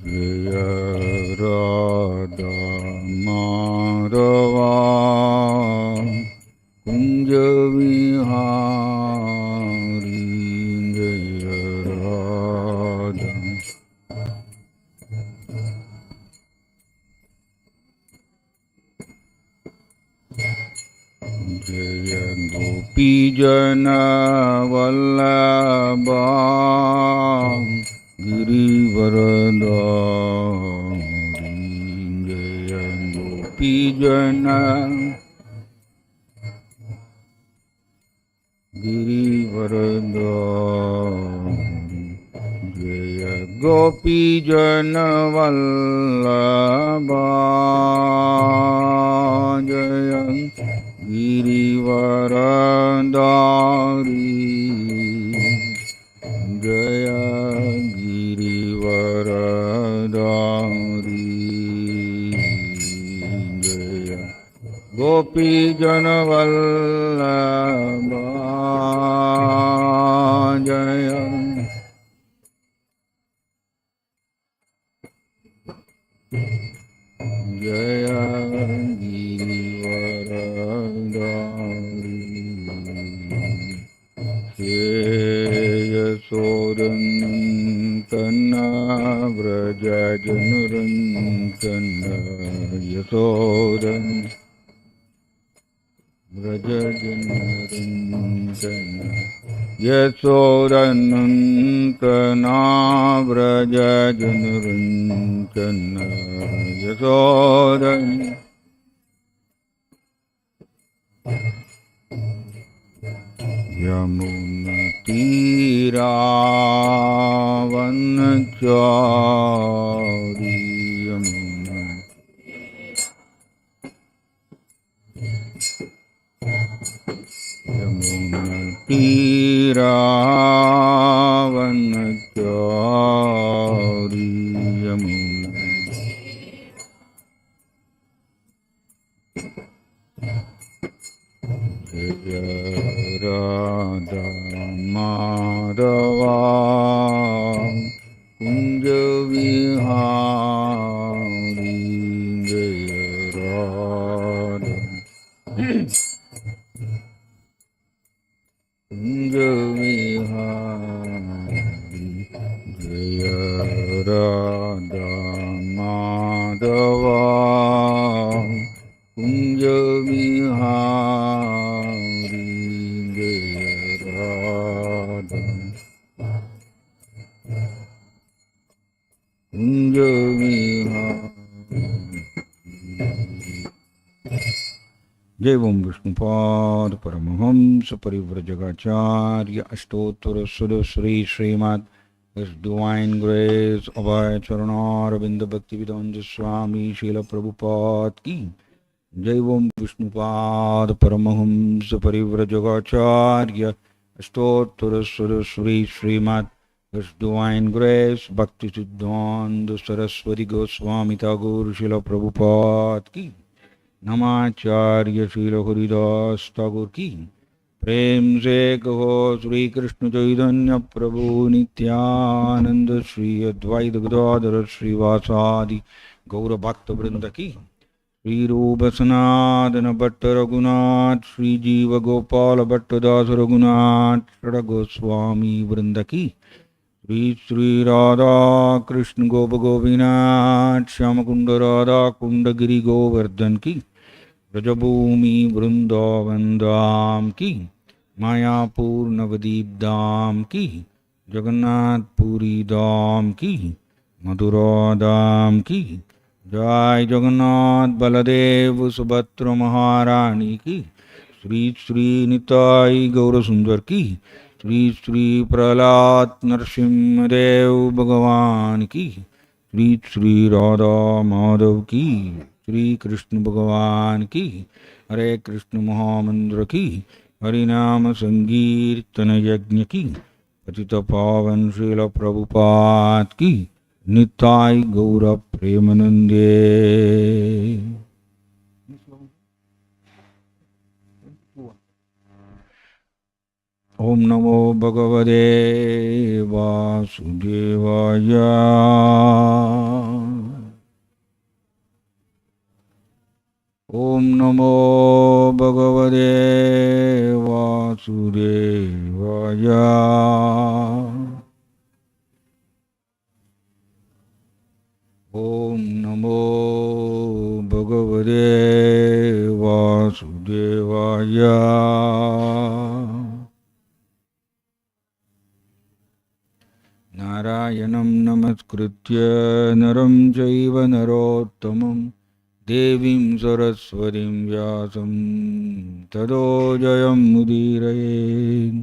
जय राधा माधवा कुंज विहारी जय राधा। जय गोपी जन वल्लभा गिरिवरधारी जय गोपी जन गिरिवरधारी जय गोपी जन वल्लभा जय गिरिवरधारी जय गिरिवरधारी जय गोपी जन वल्लभा जय जय गिरिवरधारी यशोदनन्दन व्रज जनरञ्जन यशोदन व्रज जनरञ्जन यशोदनन्दन व्रज जनरञ्जन यशोदन यमुनतीरावनचारी यमुनतीरावनचारी यमुना जय राधा माधवा कुंज विहारी जय राधा कुंज विहारी जय राधा माधवा कुंज विहारी जय राधा कुंज विहारी। जय ओम विष्णुपाद परमहंस परिव्रजकाचार्य अष्टोत्तर सुद Shri Shrimad His Divine Grace अभय चरणारविंद भक्तिवेदांत स्वामी शील प्रभुपाद की जय ओम विष्णुपाद परमहंस परिव्रजकाचार्य अष्टोत्तर सुद Shri Shrimad His Divine Grace भक्ति सिद्धांत सरस्वती गोस्वामी ठाकुर शील प्रभुपाद की नमाचार्य शील हरिदास ठाकुर की प्रेम से कहो श्री कृष्ण चैतन्य प्रभु नित्यानंद श्री अद्वैत गदाधर श्रीवासादि गौर भक्त वृंद की श्री रूप सनातन भट्ट रघुनाथ श्री जीव गोपाल भट्ट दास रघुनाथ षड गोस्वामी वृंद की श्री श्री राधा कृष्ण गोप गोपीनाथ श्याम कुंड राधा कुंड गिरि गोवर्धन की ब्रजभूमि वृंदावन धाम की मायापुर नवदीप धाम की जगन्नाथपुरी धाम की मथुरा धाम की जय जगन्नाथ बलदेव सुभद्र महारानी की श्री श्री निताई गौर सुंदर की श्री श्री प्रहलाद नरसिंहदेव भगवान की श्री श्री राधा माधव की श्री कृष्ण भगवान की हरे कृष्ण महामंत्र की हरिनाम संकीर्तन यज्ञ की पतित पावन श्रील प्रभुपाद की निताय गौर प्रेमानंदे। ओम नमो भगवते वासुदेवाय। ஓம் நமோ பகவதே வாசுதேவாய. ஓம் நமோ பகவதே வாசுதேவாய. நாராயணம் நமஸ்கிருத்ய நரம் சைவ நரோத்தமம் தேவீம் சரஸ்வதிம் வியாசம் ததோ ஜயம் முதீரயேத்.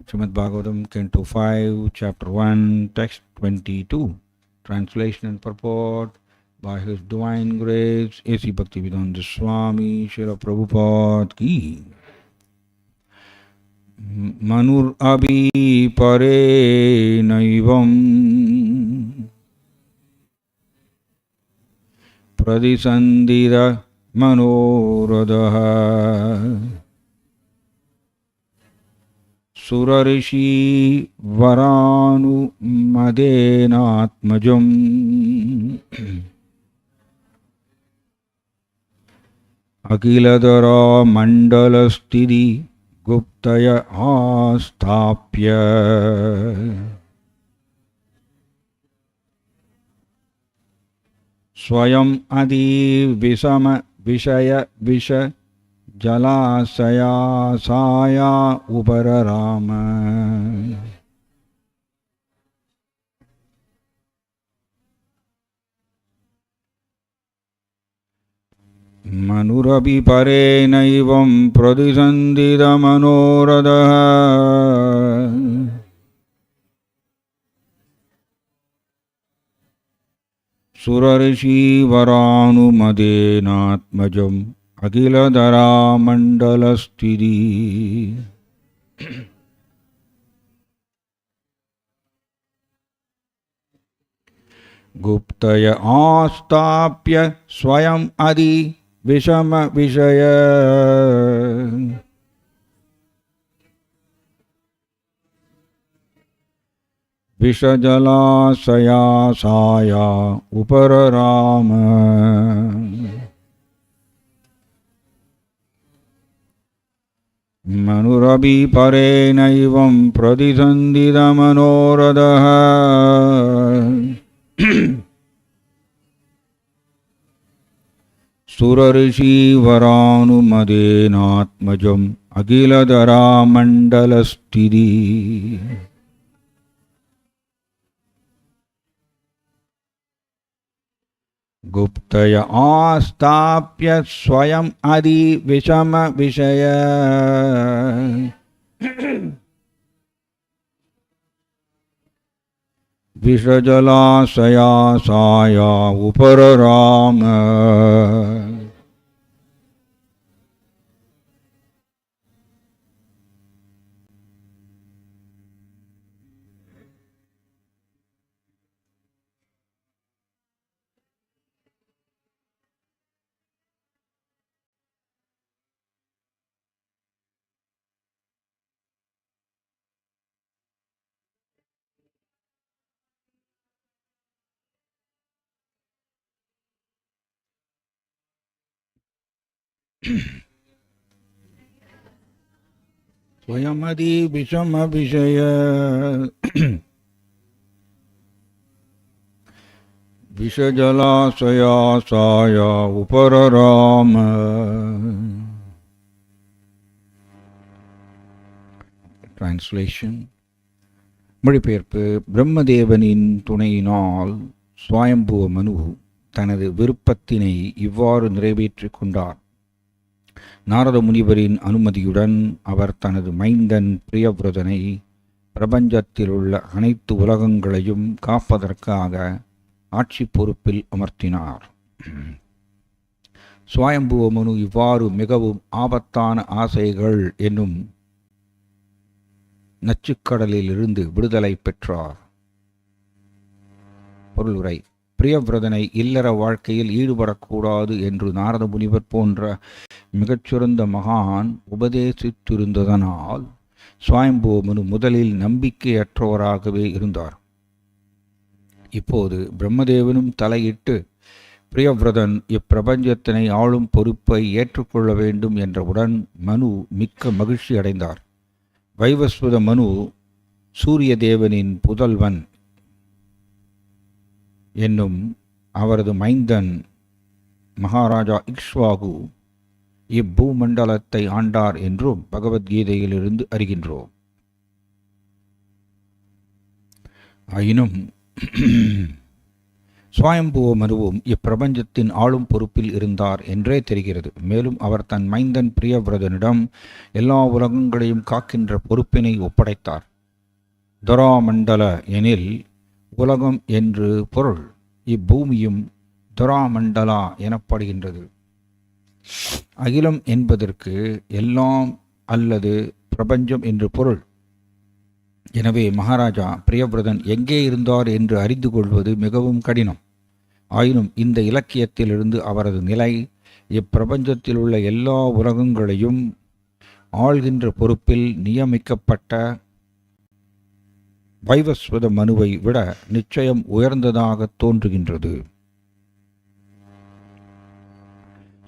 Srimad Bhagavatam, Canto 5, Chapter 1, Text 22. Translation and purport by His Divine Grace A.C. Bhaktivedanta Swami Srila Prabhupada Ki. Manur abhi pare naivam pradisandira manoradha surarishi varanu madenatmajam akiladara mandalastidi गुप्तय आस्थाप्य स्वयं अदि विषम विषय विष जलाशयासाया उपरराम. मनुरपि परे नैवं प्रतिसन्धितमनोरथः सुरर्षिवरानुमदेनात्मजम् अखिलधरामण्डलस्थिति. गुप्तय आस्थाप्य स्वयं अदि विषम विषय विषजलाशयासाया उपरराम. मनुरपि परे नैवं प्रतिसन्धितमनोरथः सुरर्षिवरानुमदेनात्मजम् अखिलधरामण्डलस्थिति. गुप्तय आस्थाप्य स्वयं अदि विषम विषय विषजलाशयासाया उपरराम. स्वयमदि विषम विषय विषजलाशयासाया उपरराम. Translation. மொழிபெயர்ப்பு. பிரம்மதேவனின் துணையினால் ஸ்வயம்புவ மனு தனது விருப்பத்தினை இவ்வாறு நிறைவேற்றிக் கொண்டார். நாரத முனிவரின் அனுமதியுடன் அவர் தனது மைந்தன் பிரியவ்ரதனை பிரபஞ்சத்தில் உள்ள அனைத்து உலகங்களையும் காப்பதற்காக ஆட்சி பொறுப்பில் அமர்த்தினார். ஸ்வயம்புவ மனு இவ்வாறு மிகவும் ஆபத்தான ஆசைகள் என்னும் நச்சுக்கடலிலிருந்து விடுதலை பெற்றார். பொருளுரை. பிரியவ்ரதனை இல்லற வாழ்க்கையில் ஈடுபடக்கூடாது என்று நாரத முனிவர் போன்ற மிகச்சிறந்த மகான் உபதேசித்திருந்ததனால் ஸ்வயம்புவ மனு முதலில் நம்பிக்கையற்றவராகவே இருந்தார். இப்போது பிரம்மதேவனும் தலையிட்டு பிரியவிரதன் இப்பிரபஞ்சத்தினை ஆளும் பொறுப்பை ஏற்றுக்கொள்ள வேண்டும் என்றவுடன் மனு மிக்க மகிழ்ச்சி அடைந்தார். வைவஸ்வத மனு சூரிய தேவனின் புதல்வன் என்னும் அவரது மைந்தன் மகாராஜா இக்ஷ்வாகு இப்பூமண்டலத்தை ஆண்டார் என்றும் பகவத்கீதையிலிருந்து அறிகின்றோம். ஆயினும் ஸ்வயம்புவ மனுவும் இப்பிரபஞ்சத்தின் ஆளும் பொறுப்பில் இருந்தார் என்றே தெரிகிறது. மேலும் அவர் தன் மைந்தன் பிரியவிரதனிடம் எல்லா உலகங்களையும் காக்கின்ற பொறுப்பினை ஒப்படைத்தார். துராமண்டல எனில் உலகம் என்று பொருள். இப்பூமியும் துராமண்டலா எனப்படுகின்றது. அகிலம் என்பதற்கு எல்லாம் அல்லது பிரபஞ்சம் என்று பொருள். எனவே மகாராஜா பிரியவிரதன் எங்கே இருந்தார் என்று அறிந்து கொள்வது மிகவும் கடினம். ஆயினும் இந்த இலக்கியத்திலிருந்து அவரது நிலை இப்பிரபஞ்சத்தில் உள்ள எல்லா உலகங்களையும் ஆள்கின்ற பொறுப்பில் நியமிக்கப்பட்ட வைவஸ்வத மனுவை விட நிச்சயம் உயர்ந்ததாக தோன்றுகின்றது.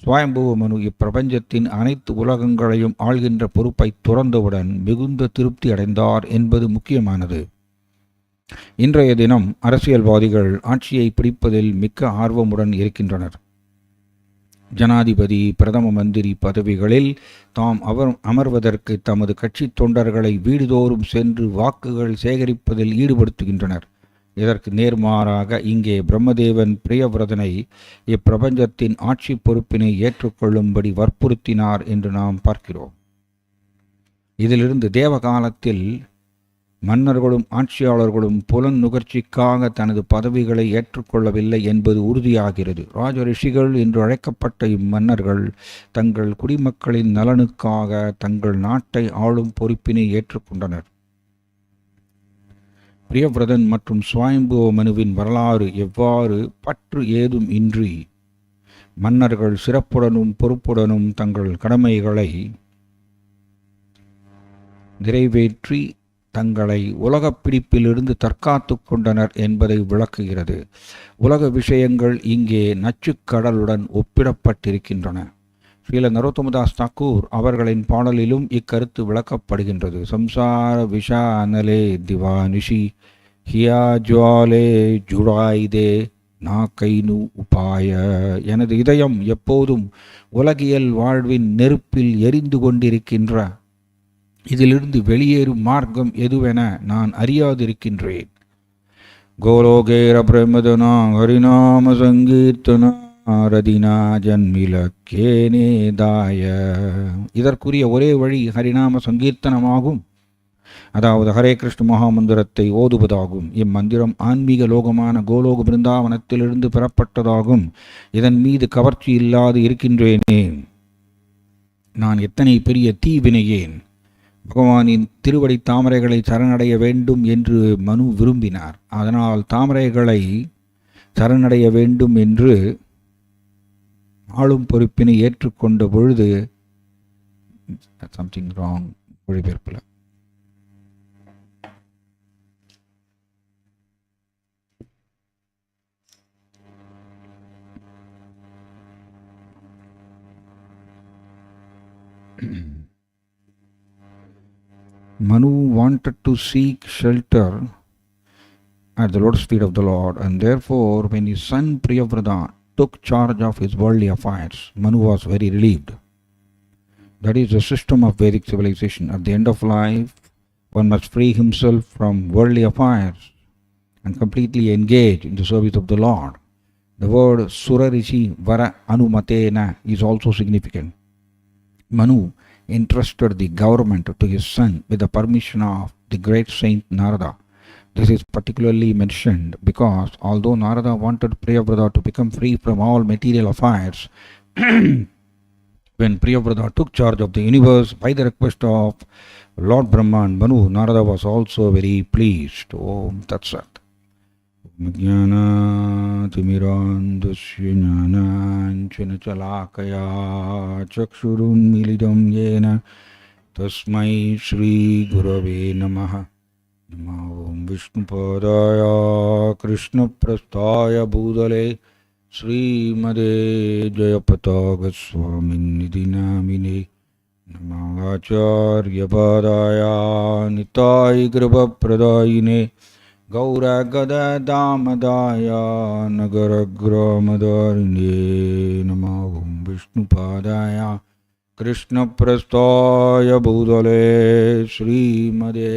ஸ்வயம்புவ மனு இப்பிரபஞ்சத்தின் அனைத்து உலகங்களையும் ஆள்கின்ற பொறுப்பை துறந்தவுடன் மிகுந்த திருப்தி அடைந்தார் என்பது முக்கியமானது. இன்றைய தினம் அரசியல்வாதிகள் ஆட்சியை பிடிப்பதில் மிக்க ஆர்வமுடன் இருக்கின்றனர். ஜனாதிபதி, பிரதம மந்திரி பதவிகளில் தாம் அமர்வதற்கு தமது கட்சி தொண்டர்களை வீடுதோறும் சென்று வாக்குகள் சேகரிப்பதில் ஈடுபடுத்துகின்றனர். இதற்கு நேர்மாறாக இங்கே பிரம்மதேவன் பிரியவிரதனை இப்பிரபஞ்சத்தின் ஆட்சி பொறுப்பினை ஏற்றுக்கொள்ளும்படி வற்புறுத்தினார் என்று நாம் பார்க்கிறோம். இதிலிருந்து தேவ காலத்தில் மன்னர்களும் ஆட்சியாளர்களும் புலன் நுகர்ச்சிக்காக தனது பதவிகளை ஏற்றுக்கொள்ளவில்லை என்பது உறுதியாகிறது. ராஜ ரிஷிகள் என்று அழைக்கப்பட்ட இம்மன்னர்கள் தங்கள் குடிமக்களின் நலனுக்காக தங்கள் நாட்டை ஆளும் பொறுப்பினை ஏற்றுக்கொண்டனர். பிரியவிரதன் மற்றும் ஸ்வயம்புவ மனுவின் வரலாறு எவ்வாறு பற்று ஏதும் இன்றி மன்னர்கள் சிறப்புடனும் பொறுப்புடனும் தங்கள் கடமைகளை நிறைவேற்றி தங்களை உலகப் பிடிப்பிலிருந்து தற்காத்து கொண்டனர் என்பதை விளக்குகிறது. உலக விஷயங்கள் இங்கே நச்சுக்கடலுடன் ஒப்பிடப்பட்டிருக்கின்றன. ஸ்ரீல நரோத்தமதாஸ் தாக்கூர் அவர்களின் பாடலிலும் இக்கருத்து விளக்கப்படுகின்றது. சம்சார விஷா அனலே திவானிஷி ஹியா ஜுவாலே ஜுடாய்தே நா கைனு உபாய. எனது இதயம் எப்போதும் உலகியல் வாழ்வின் நெருப்பில் எரிந்து கொண்டிருக்கின்ற இதிலிருந்து வெளியேறும் மார்க்கம் எதுவென நான் அறியாதிருக்கின்றேன். கோலோகேர பிரமதனா ஹரிநாம சங்கீர்த்தனா ரதினா ஜன்மிலக்கேனேதாய. இதற்குரிய ஒரே வழி ஹரிநாம சங்கீர்த்தனமாகும், அதாவது ஹரே கிருஷ்ண மகாமந்திரத்தை ஓதுவதாகும். இம்மந்திரம் ஆன்மீக லோகமான கோலோக பிருந்தாவனத்திலிருந்து பெறப்பட்டதாகும். இதன் மீது கவர்ச்சி இல்லாது இருக்கின்றேனே, நான் எத்தனை பெரிய தீவினையேன். பகவானின் திருவடி தாமரைகளை சரணடைய வேண்டும் என்று மனு விரும்பினார். அதனால் தாமரைகளை சரணடைய வேண்டும் என்று ஆளும் பொறுப்பினை ஏற்றுக்கொண்ட பொழுது சம்திங் ராங் மொழிபெயர்ப்பில் Manu wanted to seek shelter at the lotus feet of the Lord, and therefore when his son Priyavrata took charge of his worldly affairs, Manu was very relieved. That is the system of Vedic civilization. At the end of life, one must free himself from worldly affairs and completely engage in the service of the Lord. The word Surarishi Vara Anumatena is also significant. Manu entrusted the government to his son with the permission of the great saint Narada. This is particularly mentioned because although Narada wanted Priyavrata to become free from all material affairs, when Priyavrata took charge of the universe by the request of Lord Brahma and Manu, Narada was also very pleased. Om Tat Sat. Jnana-timirandasya jnananjana-chalakaya chakshurunmilitam yena tasmai Shri Gurave Namaha. Namo Vishnupadaya Krishna Prasthaya Bhudale श्रीमदे जयपताकस्वामिन्निधि नामिने नमाचार्यपदाय निताय कृपप्रदायिने गौरगदामदाय नगरग्रामदारिणे नमो विष्णुपादाय कृष्णप्रस्थाय भूतले श्रीमदे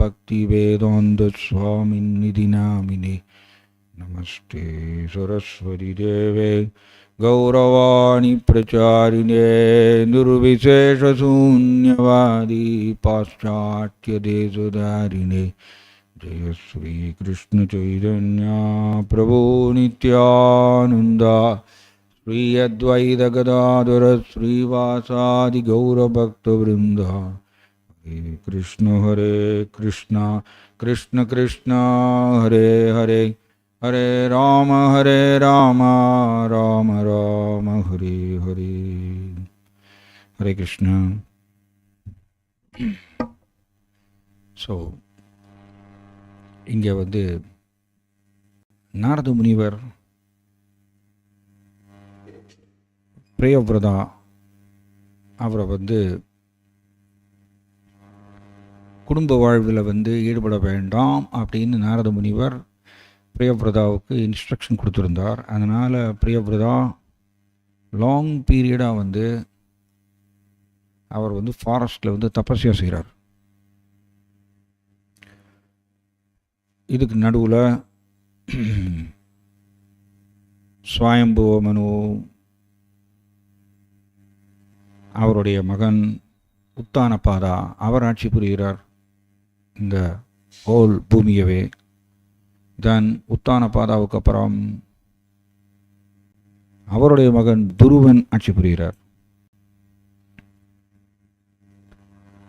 भक्तिवेदान्तस्वामिन्निधि नामिने नमस्ते सरस्वती देवे गौरवाणी प्रचारिणे निर्विशेषशून्यवादी पाश्चात्यदेशधारिणे जय श्री कृष्ण चैतन्य प्रभु नित्यानंद श्री अद्वैत गदाधर श्रीवासादि गौरभक्तवृंद हरे कृष्ण कृष्ण कृष्ण हरे हरे हरे राम राम राम हरे हरे हरे कृष्ण. ஸோ இங்கே நாரத முனிவர் பிரியவ்ரதா அவரை குடும்ப வாழ்வில் ஈடுபட வேண்டாம் அப்படின்னு நாரத முனிவர் பிரியவ்ரதாவுக்கு இன்ஸ்ட்ரக்ஷன் கொடுத்துருந்தார். அதனால் பிரியவ்ரதா லாங் பீரியடாக அவர் ஃபாரஸ்ட்டில் தபஸ்யா செய்கிறார். இதுக்கு நடுவில் ஸ்வயம்புவ மனு, அவருடைய மகன் உத்தானபாதா அவர் ஆட்சி புரிகிறார் இந்த ஹோல் பூமியவே. தென் உத்தானபாதாவுக்கு அப்புறம் அவருடைய மகன் துருவன் ஆட்சி புரிகிறார்.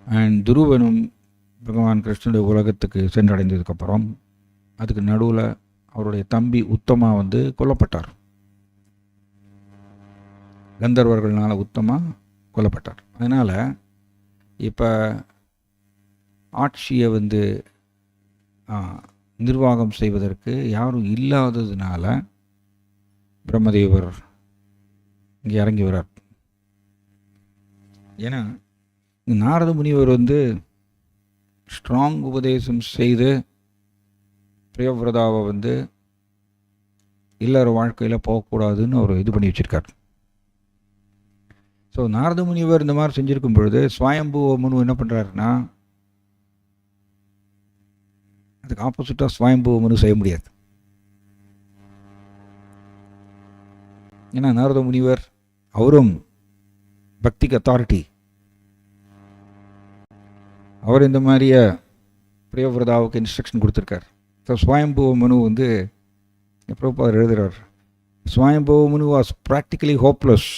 அண்ட் துருவனும் பகவான் கிருஷ்ணனுடைய உலகத்துக்கு சென்றடைந்ததுக்கப்புறம் அதுக்கு நடுவில் அவருடைய தம்பி உத்தமா கொல்லப்பட்டார். கந்தர்வர்களால் உத்தமா கொல்லப்பட்டார். அதனால் இப்போ ஆட்சியை நிர்வாகம் செய்வதற்கு யாரும் இல்லாததுனால பிரம்மதேவர் இங்கே இறங்கி வரார். ஏன்னா நாரத முனிவர் ஸ்ட்ராங் உபதேசம் செய்து பிரியவ்ரதாவை இல்லற வாழ்க்கையில் போகக்கூடாதுன்னு அவர் இது பண்ணி வச்சுருக்கார். ஸோ நாரத முனிவர் இந்த மாதிரி செஞ்சுருக்கும் பொழுது ஸ்வயம்புவ மனு என்ன பண்ணுறாருன்னா அதுக்கு ஆப்போசிட்டாக ஸ்வயம்புவ மனு செய்ய முடியாது. ஏன்னா நாரத முனிவர் அவரும் பக்திக்கு அத்தாரிட்டி. அவர் இந்த மாதிரியே பிரியவ்ரதாவுக்கு இன்ஸ்ட்ரக்ஷன் கொடுத்துருக்கார். ஸோ ஸ்வயம்புவ மனு பிரபுபாதர் எழுதுகிறார், ஸ்வயம்புவ மனு was practically hopeless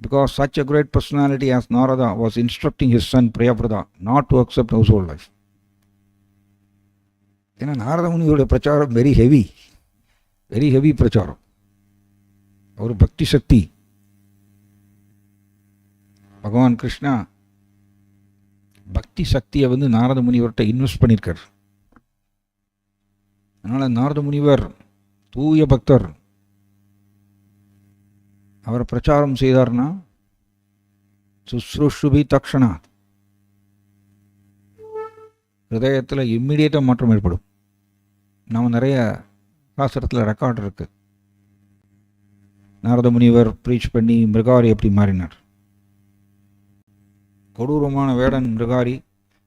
because such a great personality as Narada was instructing his son Priyavrata not to accept household life. ஏன்னா நாரத முனியோட பிரச்சாரம் வெரி ஹெவி பிரச்சாரம். ஒரு பக்தி சக்தி. பகவான் கிருஷ்ணா பக்தி சக்தியை நாரத முனிவர்கிட்ட இன்வெஸ்ட் பண்ணியிருக்கார். அதனால் நாரத முனிவர் தூய பக்தர். அவர் பிரச்சாரம் செய்தார்னா சுஸ்ருஷுபி தக்ஷணா ஹிருதயத்தில் இம்மிடியேட்டாக மாற்றம் ஏற்படும். நம்ம நிறைய சாஸ்திரத்தில் ரெக்கார்ட் இருக்கு. நாரத முனிவர் ப்ரீச் பண்ணி மிருகாரி எப்படி மாறினார். கொடூரமான வேடன் மிருகாரி,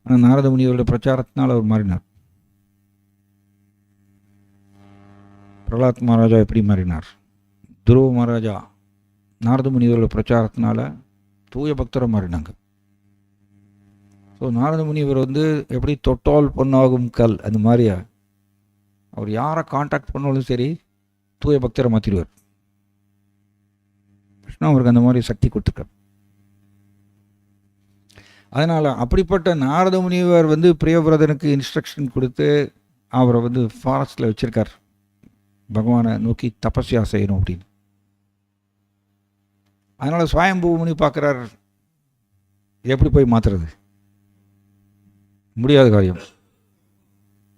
ஆனால் நாரத முனிவருடைய பிரச்சாரத்தினால் அவர் மாறினார். பிரகலாத் மகாராஜா எப்படி மாறினார். துருவ மகாராஜா நாரத முனிவரோட பிரச்சாரத்தினால தூய பக்தரை மாறினாங்க. ஸோ நாரத முனிவர் எப்படி தொட்டால் பொன்னாகும் கல் அந்த மாதிரியா அவர் யாரை காண்டாக்ட் பண்ணாலும் சரி தூய பக்தரை மாற்றிடுவார். கிருஷ்ணா அவருக்கு அந்த மாதிரி சக்தி கொடுத்துருக்கார். அதனால் அப்படிப்பட்ட நாரத முனிவர் பிரியவ்ரதனுக்கு இன்ஸ்ட்ரக்ஷன் கொடுத்து அவரை ஃபாரஸ்டில் வச்சுருக்கார், பகவானை நோக்கி தபஸ்யா செய்யணும் அப்படின்னு. அதனால் ஸ்வயம்புவ முனி பார்க்குறார், எப்படி போய் மாற்றுறது, முடியாத காரியம்.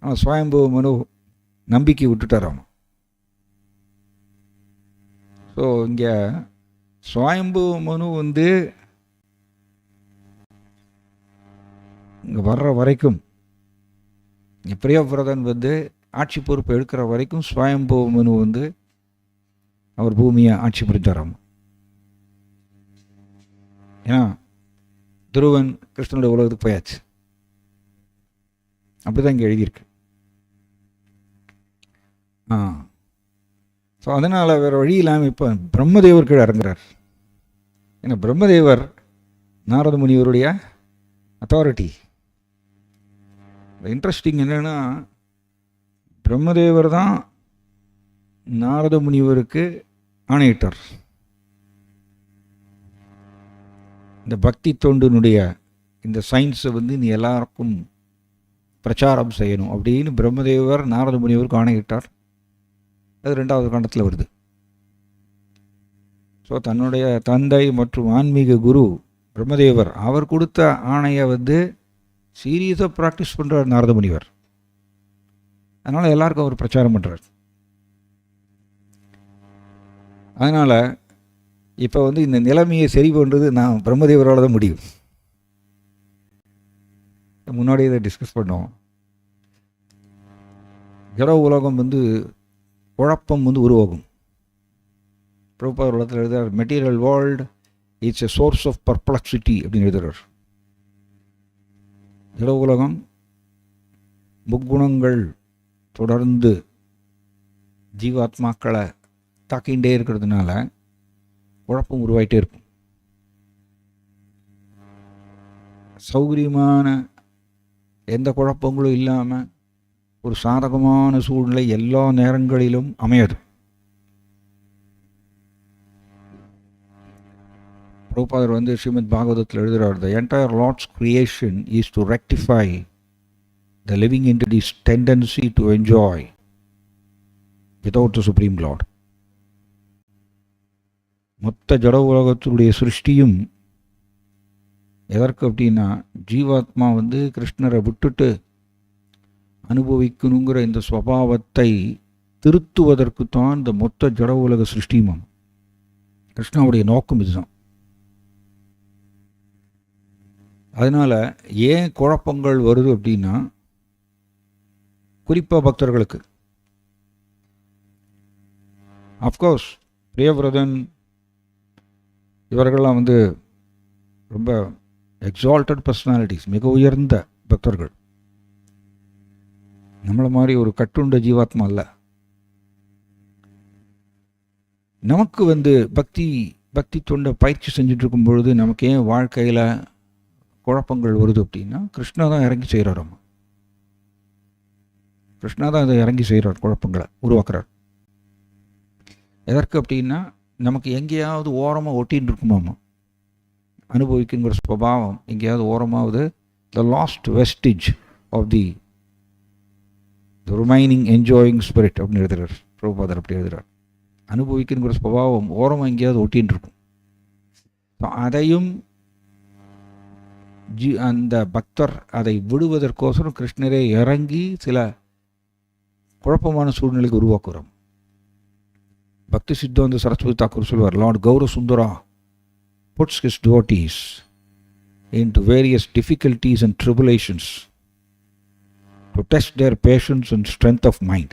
ஆனால் ஸ்வயம்புவ மனு நம்பிக்கை விட்டுட்டார். அவன் ஸோ இங்கே சுவயம்பு மனு வந்து இங்கே வர்ற வரைக்கும், பிரியவிரதன் வந்து ஆட்சி பொறுப்பு எடுக்கிற வரைக்கும் சுவயம்பு மனு வந்து அவர் பூமியை ஆட்சி புரிந்தாராம். ஏன்னா துருவன் கிருஷ்ணனுடைய உலகத்துக்கு போயாச்சு. அப்படிதான் இங்கே எழுதியிருக்கு. ஸோ அதனால் வேறு வழி இல்லாமல் இப்போ பிரம்மதேவர் கீழே இறங்குறார். ஏன்னா பிரம்மதேவர் நாரத முனிவருடைய அத்தாரிட்டி. இன்ட்ரெஸ்டிங் என்னென்னா, பிரம்மதேவர் தான் நாரத முனிவருக்கு ஆணையிட்டார். இந்த பக்தி தொண்டினுடைய இந்த சயின்ஸை வந்து நீ எல்லாருக்கும் பிரச்சாரம் செய்யணும் அப்படின்னு பிரம்மதேவர் நாரத முனிவருக்கு ஆணையிட்டார். அது 2வது காண்டத்தில் வருது. ஸோ தன்னுடைய தந்தை மற்றும் ஆன்மீக குரு பிரம்மதேவர் அவர் கொடுத்த ஆணையை வந்து சீரியஸாக ப்ராக்டிஸ் பண்ணுறார் நாரத முனிவர். அதனால் எல்லாருக்கும் அவர் பிரச்சாரம் பண்ணுறார். அதனால் இப்போ வந்து இந்த நிலைமையை சரி பண்ணுறது நான் பிரம்மதேவரால் தான் முடியும். முன்னாடி இதை டிஸ்கஸ் பண்ணோம். ஜட உலகம் வந்து குழப்பம் வந்து உருவாகும். பிரபுபாதர் உலகத்தில் எழுதுகிறார், material world it's a source of perplexity அப்படின்னு எழுதுகிறார். ஜட உலகம் முக்குணங்கள் தொடர்ந்து ஜீவாத்மாக்களை தாக்கிண்டே இருக்கிறதுனால குழப்பம் உருவாயிட்டே இருக்கும். சௌகரியமான எந்த குழப்பங்களும் இல்லாமல் ஒரு சாதகமான சூழ்நிலை எல்லா நேரங்களிலும் அமையாது. பிரபுபாதர் வந்து ஸ்ரீமத் பாகவதத்தில் எழுதுகிறார், the entire Lord's creation is to rectify the living entity's tendency to enjoy without the Supreme Lord. மொத்த ஜட உலகத்துடைய சிருஷ்டியும் எதற்கு அப்படின்னா, ஜீவாத்மா வந்து கிருஷ்ணரை விட்டுட்டு அனுபவிக்கணுங்கிற இந்த ஸ்வபாவத்தை திருத்துவதற்கு தான் இந்த மொத்த ஜட உலக சிருஷ்டியும். கிருஷ்ணாவுடைய நோக்கம் இதுதான். அதனால் ஏன் குழப்பங்கள் வருது அப்படின்னா, குறிப்பாக பக்தர்களுக்கு. அஃப்கோர்ஸ் பிரியவிரதன் இவர்கள்லாம் வந்து ரொம்ப எக்ஸால்டட் பர்சனாலிட்டிஸ், மிக உயர்ந்த பக்தர்கள். நம்மளை மாதிரி ஒரு கட்டுண்ட ஜீவாத்மா அல்ல. நமக்கு வந்து பக்தி தொண்டை பயிற்சி செஞ்சுட்டு இருக்கும் பொழுது நமக்கு ஏன் வாழ்க்கையில் குழப்பங்கள் வருது அப்படின்னா, கிருஷ்ணா தான் இறங்கி செய்கிறாராம். கிருஷ்ணா தான் இதை இறங்கி செய்கிறார், குழப்பங்களை உருவாக்குறார். எதற்கு அப்படின்னா, நமக்கு எங்கேயாவது ஓரமாக ஒட்டின்னு இருக்குமாமா அனுபவிக்குங்கிற ஸ்வபாவம். எங்கேயாவது ஓரமாவது the last vestige of the remaining enjoying spirit அப்படின்னு எழுதுகிறார் பிரபுபாதர். அப்படி எழுதுகிறார், அனுபவிக்குங்கிற ஸ்வபாவம் ஓரமாக எங்கேயாவது ஒட்டின்னு இருக்கும். அதையும் அந்த பக்தர் அதை விடுவதற்கோசரம் கிருஷ்ணரே இறங்கி சில குழப்பமான சூழ்நிலைக்கு உருவாக்குறோம். பக்தி சித்தாந்த சரஸ்வதி தாக்கூர் சொல்வார், lord Gaura Sundara puts his devotees into various difficulties and tribulations to test their patience and strength of mind.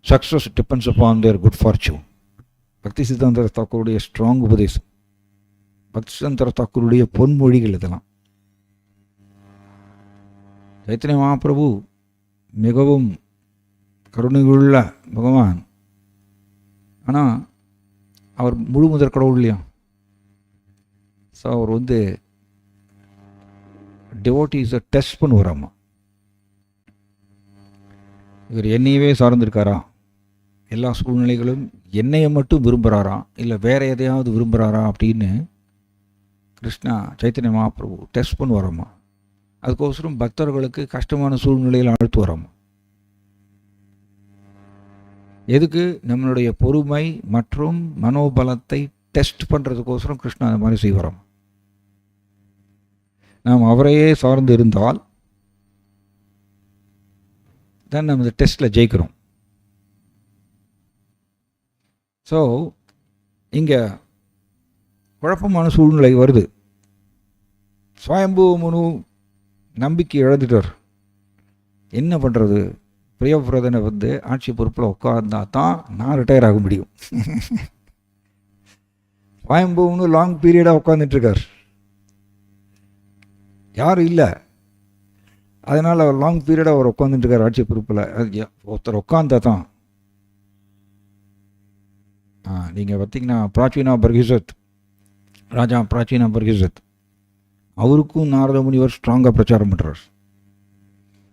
Success depends upon their good fortune. பக்தி சித்தாந்த தாக்கூருடைய ஸ்ட்ராங் உபதேசம், பக்தி சித்தாந்த தாக்கூருடைய பொன்மொழிகள் இதெல்லாம். சைத்தன்ய மகாபிரபு மிகவும் கருணையுள்ள பகவான். ஆனால் அவர் முழு முதற் கடவுள் இல்லையா. ஸோ அவர் வந்து டிவோட்டீஸை டெஸ்ட் பண்ணுவாராம்மா. இவர் என்னையவே சார்ந்திருக்காரா, எல்லா சூழ்நிலைகளும் என்னையை மட்டும் விரும்புகிறாரா, இல்லை வேற எதையாவது விரும்புகிறாரா அப்படின்னு கிருஷ்ணா சைத்தன்ய மகாபிரபு டெஸ்ட் பண்ணுவாராம்மா. அதுக்கோசரம் பக்தர்களுக்கு கஷ்டமான சூழ்நிலையில் அழுத்துவாராம்மா. எதுக்கு? நம்மளுடைய பொறுமை மற்றும் மனோபலத்தை டெஸ்ட் பண்ணுறதுக்கோசரம் கிருஷ்ணா அந்த மாதிரி செய்வாராம். நாம் அவரையே சார்ந்து இருந்தால் தான் நம்ம இந்த டெஸ்ட்டில் ஜெயிக்கிறோம். ஸோ இங்கே குழப்பமான சூழ்நிலை வருது. சுவயம்பு மனு நம்பிக்கை இழந்துட்டார். என்ன பண்ணுறது? பிரியவிரதனை ஆட்சி பொறுப்பில் உட்கார்ந்தா தான் நான் ரிட்டையர் ஆக முடியும். சுவயம்புன்னு லாங் பீரியடாக உட்காந்துட்டுருக்கார், யாரும் இல்லை. அதனால் அவர் லாங் பீரியடாக அவர் உட்காந்துட்டுருக்கார் ஆட்சி பொறுப்பில். ஒருத்தர் உட்காந்தா தான். நீங்கள் பார்த்தீங்கன்னா பிராச்சீனா பர்கிசத், ராஜா பிராச்சீனா பர்கிசத், அவருக்கும் நாரத முனிவர் ஸ்ட்ராங்காக பிரச்சாரம் பண்ணுறார்.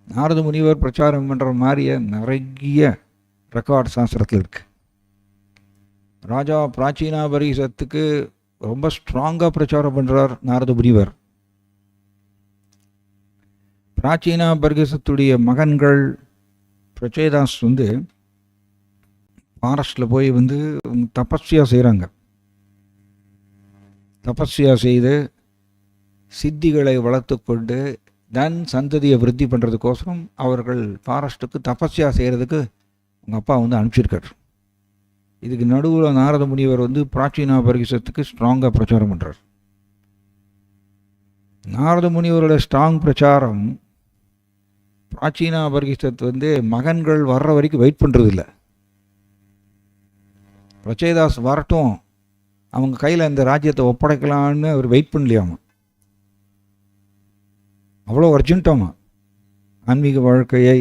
நாரத முனிவர் பிரச்சாரம் பண்ணுற மாதிரியே நிறைய ரெக்கார்ட் சாஸ்திரத்தில் இருக்குது. ராஜா பிராச்சீனா பர்கிசத்துக்கு ரொம்ப ஸ்ட்ராங்காக பிரச்சாரம் பண்ணுறார் நாரத முனிவர். பிராச்சீனா பர்கிசத்துடைய மகன்கள் பிரச்சேதாஸ் ஃபாரஸ்டில் போய் தபஸ்யா செய்கிறாங்க. தபஸ்யா செய்து சித்திகளை வளர்த்து கொண்டு தன் சந்ததியை விருத்தி பண்ணுறதுக்கோசரம் அவர்கள் ஃபாரஸ்ட்டுக்கு தபஸ்யா செய்கிறதுக்கு அவங்க அப்பா அனுப்பிச்சிருக்கார். இதுக்கு நடுவில் நாரத முனிவர் பிராச்சீனா பர்கிசத்துக்கு ஸ்ட்ராங்காக பிரச்சாரம் பண்ணுறார். நாரத முனிவரோட ஸ்ட்ராங் பிரச்சாரம் பிராச்சீனா பர்கிசத் மகன்கள் வர்ற வரைக்கும் வெயிட் பண்ணுறதில்ல. பிரச்சேதாஸ் வரட்டும், அவங்க கையில் இந்த ராஜ்யத்தை ஒப்படைக்கலான்னு அவர் வெயிட் பண்ணலையாமா. அவ்வளோ அர்ஜென்ட்டாமா. ஆன்மீக வாழ்க்கையை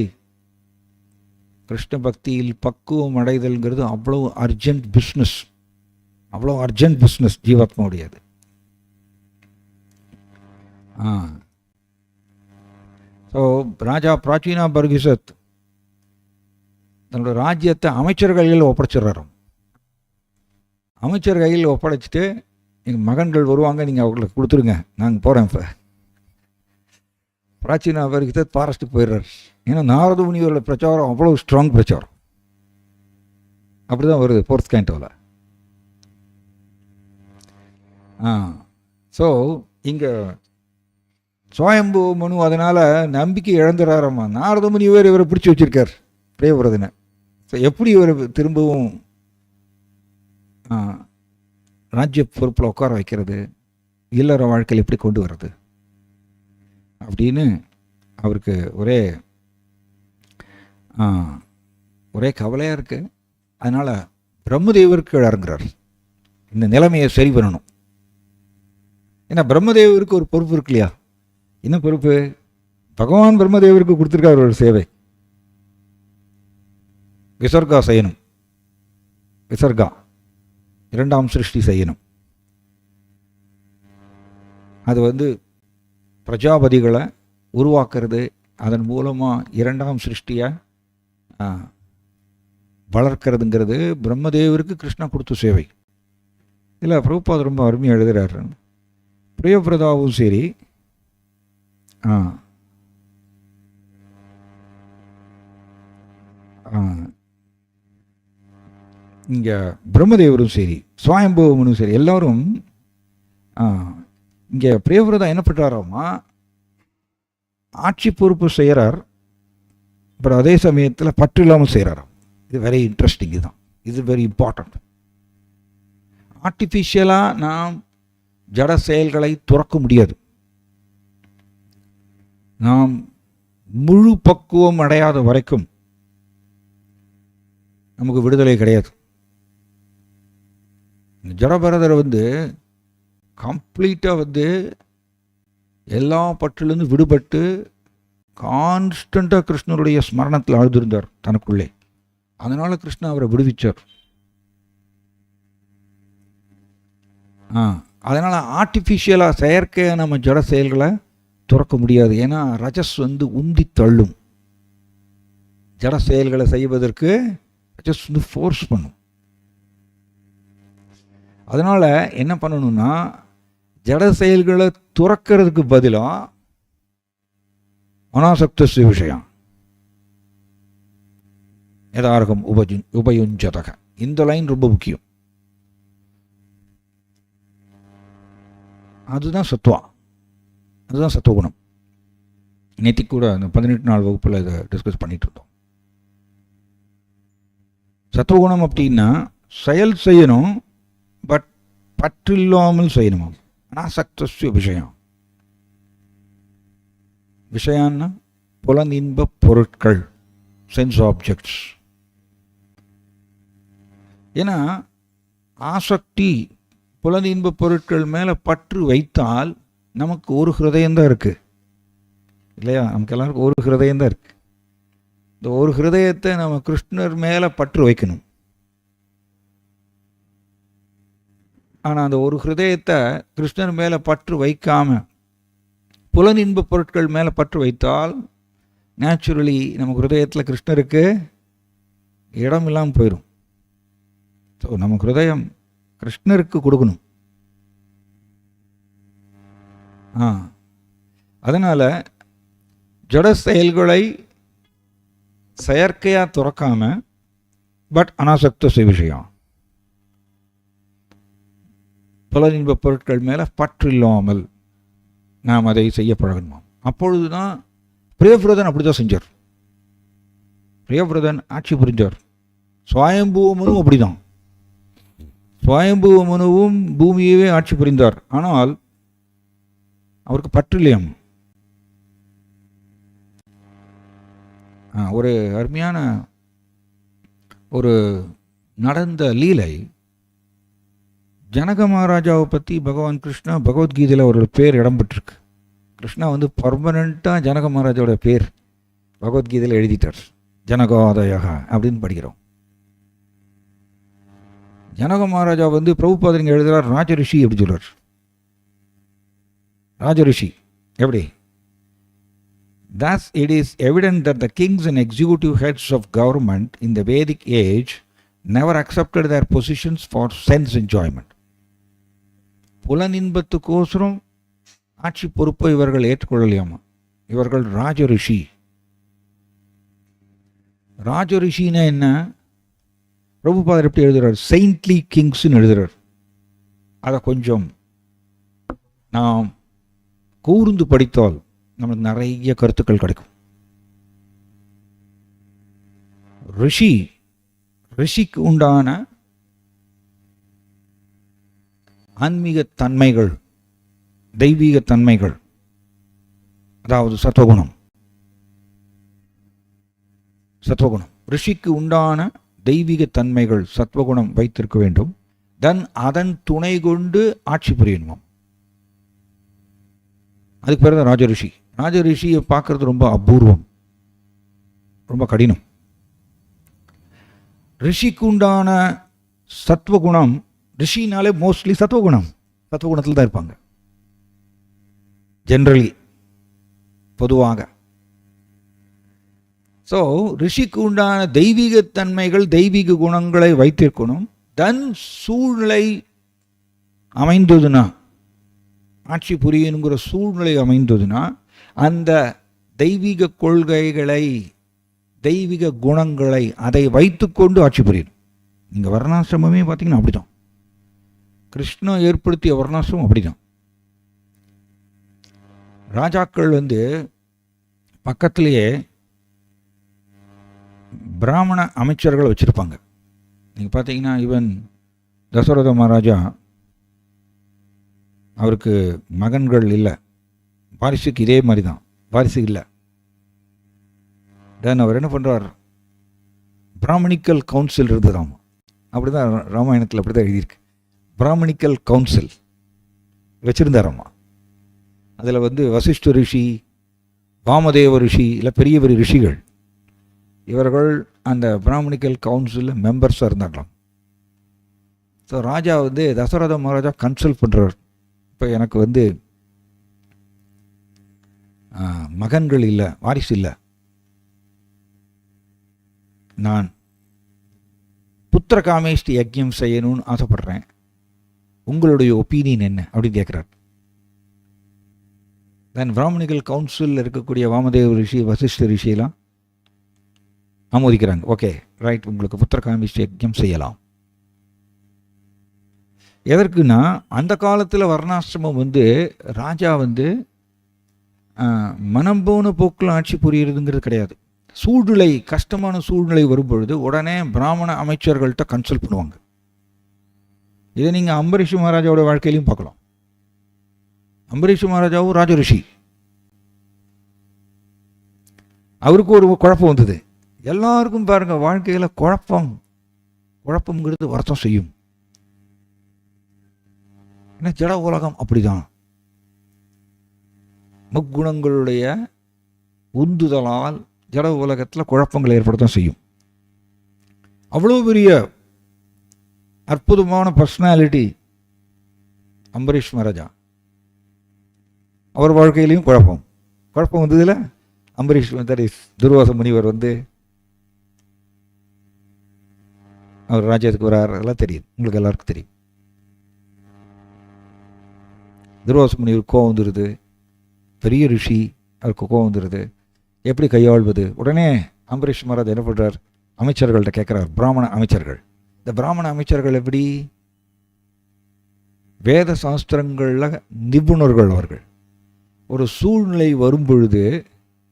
கிருஷ்ண பக்தியில் பக்குவம் அடைதல்ங்கிறது அவ்வளோ அர்ஜென்ட் பிஸ்னஸ், அவ்வளோ அர்ஜென்ட் பிஸ்னஸ் ஜீவாத்மாவுடையது. ஸோ ராஜா பிராச்சீனா பர்கிசத் தன்னோட ராஜ்யத்தை அமைச்சர் கையில் ஒப்படைச்சிடுறாரு. அமைச்சர் கையில் ஒப்படைச்சிட்டு எங்கள் மகன்கள் வருவாங்க, நீங்கள் அவங்களுக்கு கொடுத்துருங்க, நாங்கள் போகிறேன். இப்போ பிராச்சீனா பர்கிசத் ஃபாரஸ்ட்டுக்கு போயிடுறார். ஏன்னா நாரத முனிவரோட பிரச்சாரம் அவ்வளோ ஸ்ட்ராங் பிரச்சாரம். அப்படி தான் வருது 4th cantoல. ஸோ இங்கே சுவயம்பு மனு அதனால் நம்பிக்கை இழந்துறாரம்மா. நாரத முனிவர் இவரை பிடிச்சி வச்சுருக்கார் பிரியவிரதனை. ஸோ எப்படி இவர் திரும்பவும் ராஜ்ய பொறுப்பில் உட்கார வைக்கிறது, இல்லற வாழ்க்கையில் எப்படி கொண்டு வர்றது அப்படின்னு அவருக்கு ஒரே கவலையாக இருக்குது. அதனால் பிரம்மதேவருக்கு இறங்குறார், இந்த நிலைமையை சரி பண்ணணும். ஏன்னா பிரம்மதேவருக்கு ஒரு பொறுப்பு இருக்கு இல்லையா? என்ன பொறுப்பு? பகவான் பிரம்மதேவருக்கு கொடுத்துருக்கார் ஒரு சேவை, விசர்கா செய்யணும். விசர்கா, 2ஆம் சிருஷ்டி செய்யணும். அது பிரஜாபதிகளை உருவாக்குறது, அதன் மூலமாக 2ஆம் சிருஷ்டியை வளர்க்கிறதுங்கிறது பிரம்மதேவருக்கு கிருஷ்ணா கொடுத்த சேவை. இல்லை, பிரபுபாத் ரொம்ப அருமையாக எழுதுகிறார். பிரியவிரதாவும் சரி, இங்கே பிரம்மதேவரும் சரி, சுவயம்புவனும் சரி, எல்லோரும் இங்கே பிரியவிரதா என்ன பண்ணுறாராமா, ஆட்சி பொறுப்பு செய்கிறார், பட் அதே சமயத்தில் பற்று இல்லாமல் செய்கிறாராம். இது வெரி இன்ட்ரெஸ்டிங். இதுதான், இது வெரி இம்பார்ட்டண்ட். ஆர்டிஃபிஷியலாக நாம் ஜட செயல்களை துறக்க முடியாது. நாம் முழு பக்குவம் அடையாத வரைக்கும் நமக்கு விடுதலை கிடையாது. ஜடபரதர் கம்ப்ளீட்டாக எல்லா பற்றிலிருந்து விடுபட்டு கான்ஸ்டண்ட்டாக கிருஷ்ணருடைய ஸ்மரணத்தில் ஆழ்ந்திருந்தார் தனக்குள்ளே. அதனால் கிருஷ்ணா அவரை விடுவிச்சார். அதனால் ஆர்டிஃபிஷியலாக செயற்கையாக நம்ம ஜட செயல்களை துறக்க முடியாது. ஏன்னா ரஜஸ் உந்தி தள்ளும். ஜட செயல்களை செய்வதற்கு ரஜஸ் ஃபோர்ஸ் பண்ணும். அதனால் என்ன பண்ணணும்னா, ஜட செயல்களை துறக்கிறதுக்கு பதிலாக அனாசக்த விஷயம் யதார்கம் உபயுஞ்சதக, இந்த லைன் ரொம்ப முக்கியம். அதுதான் சத்வா, அதுதான் சத்துவகுணம். நேற்று கூட அந்த 18 நாள் வகுப்பில் இதை டிஸ்கஸ் பண்ணிட்டு இருந்தோம். சத்துவகுணம் அப்படின்னா செயல் செய்யணும், பட் பற்றில்லாமல் செய்யணுமா. அனாசக்தஸ்ய விஷயம். விஷயான்னா புலனின்ப பொருட்கள், சென்ஸ் ஆப்ஜெக்ட்ஸ். ஏன்னா ஆசக்தி புலனின்ப பொருட்கள் மேலே பற்று வைத்தால் நமக்கு ஒரு ஹிருதயம்தான் இருக்குது இல்லையா? நமக்கு எல்லாருக்கும் ஒரு ஹிருதயம்தான் இருக்குது. இந்த ஒரு ஹிருதயத்தை நம்ம கிருஷ்ணர் மேலே பற்று வைக்கணும். ஆனால் அந்த ஒரு ஹிருதயத்தை கிருஷ்ணர் மேலே பற்று வைக்காம புலனின்ப பொருட்கள் மேலே பற்று வைத்தால் நேச்சுரலி நம்ம ஹிருதயத்தில் கிருஷ்ணருக்கு இடம் இல்லாமல் போயிடும். ஸோ நம்ம ஹிருதயம் கிருஷ்ணருக்கு கொடுக்கணும். அதனால் ஜட செயல்களை செயற்கையாக துறக்காம, பட் அனாசக்த விஷயம் புலனின்ப பொருட்கள் மேலே பற்று இல்லாமல் நாம் அதை செய்ய பழகணுமா. அப்பொழுது தான் பிரியவிரதன் அப்படி தான் செஞ்சார். பிரியவிரதன் ஆட்சி புரிஞ்சார். சுவாயம்பூவமனும் அப்படி தான். சுவாயம்பூவமனுவும் பூமியவே ஆட்சி புரிந்தார். ஆனால் அவருக்கு பற்று இல்லையாம். ஒரு அருமையான ஒரு நடந்த லீலை. ஜனக மகாராஜாவை பற்றி பகவான் கிருஷ்ணா பகவத்கீதையில் ஒரு பேர் இடம்பெற்றிருக்கு. கிருஷ்ணா வந்து பர்மனண்ட்டாக ஜனக மகாராஜாவோட பேர் பகவத்கீதையில் எழுதிட்டார். ஜனகாதயக அப்படின்னு படிக்கிறோம். ஜனக மகாராஜா வந்து பிரபுபாதரிங்க எழுதுகிறார் ராஜரிஷி எப்படி சொல்கிறார். ராஜரிஷி எப்படி? Thus it is evident that the kings and executive heads of government in the Vedic age never accepted their positions for sense enjoyment. புலனின்பத்துக்கோசரம் ஆட்சி பொறுப்பை இவர்கள் ஏற்றுக்கொள்ளலையாமா. இவர்கள் ராஜரிஷி. ராஜரிஷின்னா என்ன? பிரபுபாதர் எப்படி எழுதுகிறார்? செயின்ட்லி கிங்ஸ்ன்னு எழுதுகிறார். அதை கொஞ்சம் நாம் கூர்ந்து படித்தால் நமக்கு நிறைய கருத்துக்கள் கிடைக்கும். ரிஷிக்கு உண்டான ஆன்மீக தன்மைகள், தெய்வீக தன்மைகள், அதாவது சத்வகுணம். ரிஷிக்கு உண்டான தெய்வீக தன்மைகள் சத்வகுணம் வைத்திருக்க வேண்டும். அதன் துணை கொண்டு ஆட்சி புரியணுமாம். அதுக்கு பேர் தான் ராஜரிஷி. ராஜரிஷியை பார்க்கறது ரொம்ப அபூர்வம், ரொம்ப கடினம். ரிஷிக்கு உண்டான சத்வகுணம், ரிஷினாலே மோஸ்ட்லி சத்வகுணத்தில் தான் இருப்பாங்க ஜென்ரலி, பொதுவாக. ஸோ ரிஷிக்கு உண்டான தெய்வீக தன்மைகள், தெய்வீக குணங்களை வைத்திருக்கணும். தன் சூழ்நிலை அமைந்ததுன்னா, ஆட்சி புரியணுங்கிற சூழ்நிலை அமைந்ததுன்னா, அந்த தெய்வீக கொள்கைகளை, தெய்வீக குணங்களை அதை வைத்துக்கொண்டு ஆட்சி புரியணும். இங்கே வர்ணாசிரமமே பார்த்தீங்கன்னா அப்படிதான். கிருஷ்ணன் ஏற்படுத்திய வர்ணாசிரமம் அப்படிதான். ராஜாக்கள் வந்து பக்கத்திலேயே பிராமண அமைச்சர்களை வச்சுருப்பாங்க. நீங்கள் பார்த்தீங்கன்னா ஈவன் தசரத மகாராஜா, அவருக்கு மகன்கள் இல்லை, வாரிசுக்கு இதே மாதிரி தான், வாரிசு இல்லை. தென் அவர் என்ன பண்ணுறார்? பிராமணிக்கல் கவுன்சில் இருந்ததாம். அப்படி தான் ராமாயணத்தில் அப்படி தான் எழுதியிருக்கு. பிராமணிக்கல் கவுன்சில் வச்சுருந்தாராம்மா. அதில் வந்து வசிஷ்ட ரிஷி, வாமதேவ ரிஷி, இல்லை பெரிய பெரிய ரிஷிகள், இவர்கள் அந்த பிராமணிக்கல் கவுன்சிலில் மெம்பர்ஸாக இருந்தாங்களாம். ஸோ ராஜா வந்து தசரத மகாராஜா கன்சல்ட் பண்ணுறார். இப்போ எனக்கு வந்து மகன்கள் இல்லை, வாரிசு இல்லை, நான் புத்திர காமேஷ்டி யஜ்யம் செய்யணும்னு ஆசைப்படுறேன், உங்களுடைய ஒப்பீனியன் என்ன அப்படின்னு கேட்குறார். தென் பிராமணிக்கல் கவுன்சிலில் இருக்கக்கூடிய வாமதேவ ரிஷி, வசிஷ்ட ரிஷியெல்லாம் ஆமோதிக்கிறாங்க. ஓகே ரைட், உங்களுக்கு புத்திர காமேஷ்டி யஜ்யம் செய்யலாம். எதற்குன்னா, அந்த காலத்தில் வர்ணாசிரமம் வந்து ராஜா வந்து மனம் போன போக்கில் ஆட்சி புரியுறதுங்கிறது கிடையாது. சூழ்நிலை, கஷ்டமான சூழ்நிலை வரும்பொழுது உடனே பிராமண அமைச்சர்கள்ட்ட கன்சல்ட் பண்ணுவாங்க. இதை நீங்கள் அம்பரீஷ் மகாராஜாவோட வாழ்க்கையிலையும் பார்க்கலாம். அம்பரீஷ் மகாராஜாவும் ராஜரிஷி. அவருக்கு ஒரு குழப்பம் வந்தது. எல்லாருக்கும் பாருங்க வாழ்க்கையில் குழப்பம்ங்கிறது வருத்தம் செய்யும். ஏன்னா ஜட உலகம் அப்படிதான். முக்குணங்களுடைய உந்துதலால் ஜட உலகத்தில் குழப்பங்கள் ஏற்படத்தான் செய்யும். அவ்வளோ பெரிய அற்புதமான பர்சனாலிட்டி அம்பரீஷ் மகாராஜா. அவர் வாழ்க்கையிலையும் குழப்பம் வந்ததில்ல. அம்பரீஷ் துர்வாச முனிவர் அவர் ராஜ்யத்துக்கு வரார், எல்லாம் தெரியும், உங்களுக்கு எல்லாருக்கும் தெரியும். துர்வாச முனிவர் கோவம் வந்துடுது. பெரிய ரிஷி, அவருக்கு கோவம் வந்துடுது. எப்படி கையாள்வது? உடனே அம்பரீஷ் மகாராஜ் என்ன பண்ணுறார்? அமைச்சர்கள்ட்ட கேட்குறார். பிராமண அமைச்சர்கள். இந்த பிராமண அமைச்சர்கள் எப்படி? வேத சாஸ்திரங்களில் நிபுணர்கள் அவர்கள். ஒரு சூழ்நிலை வரும்பொழுது,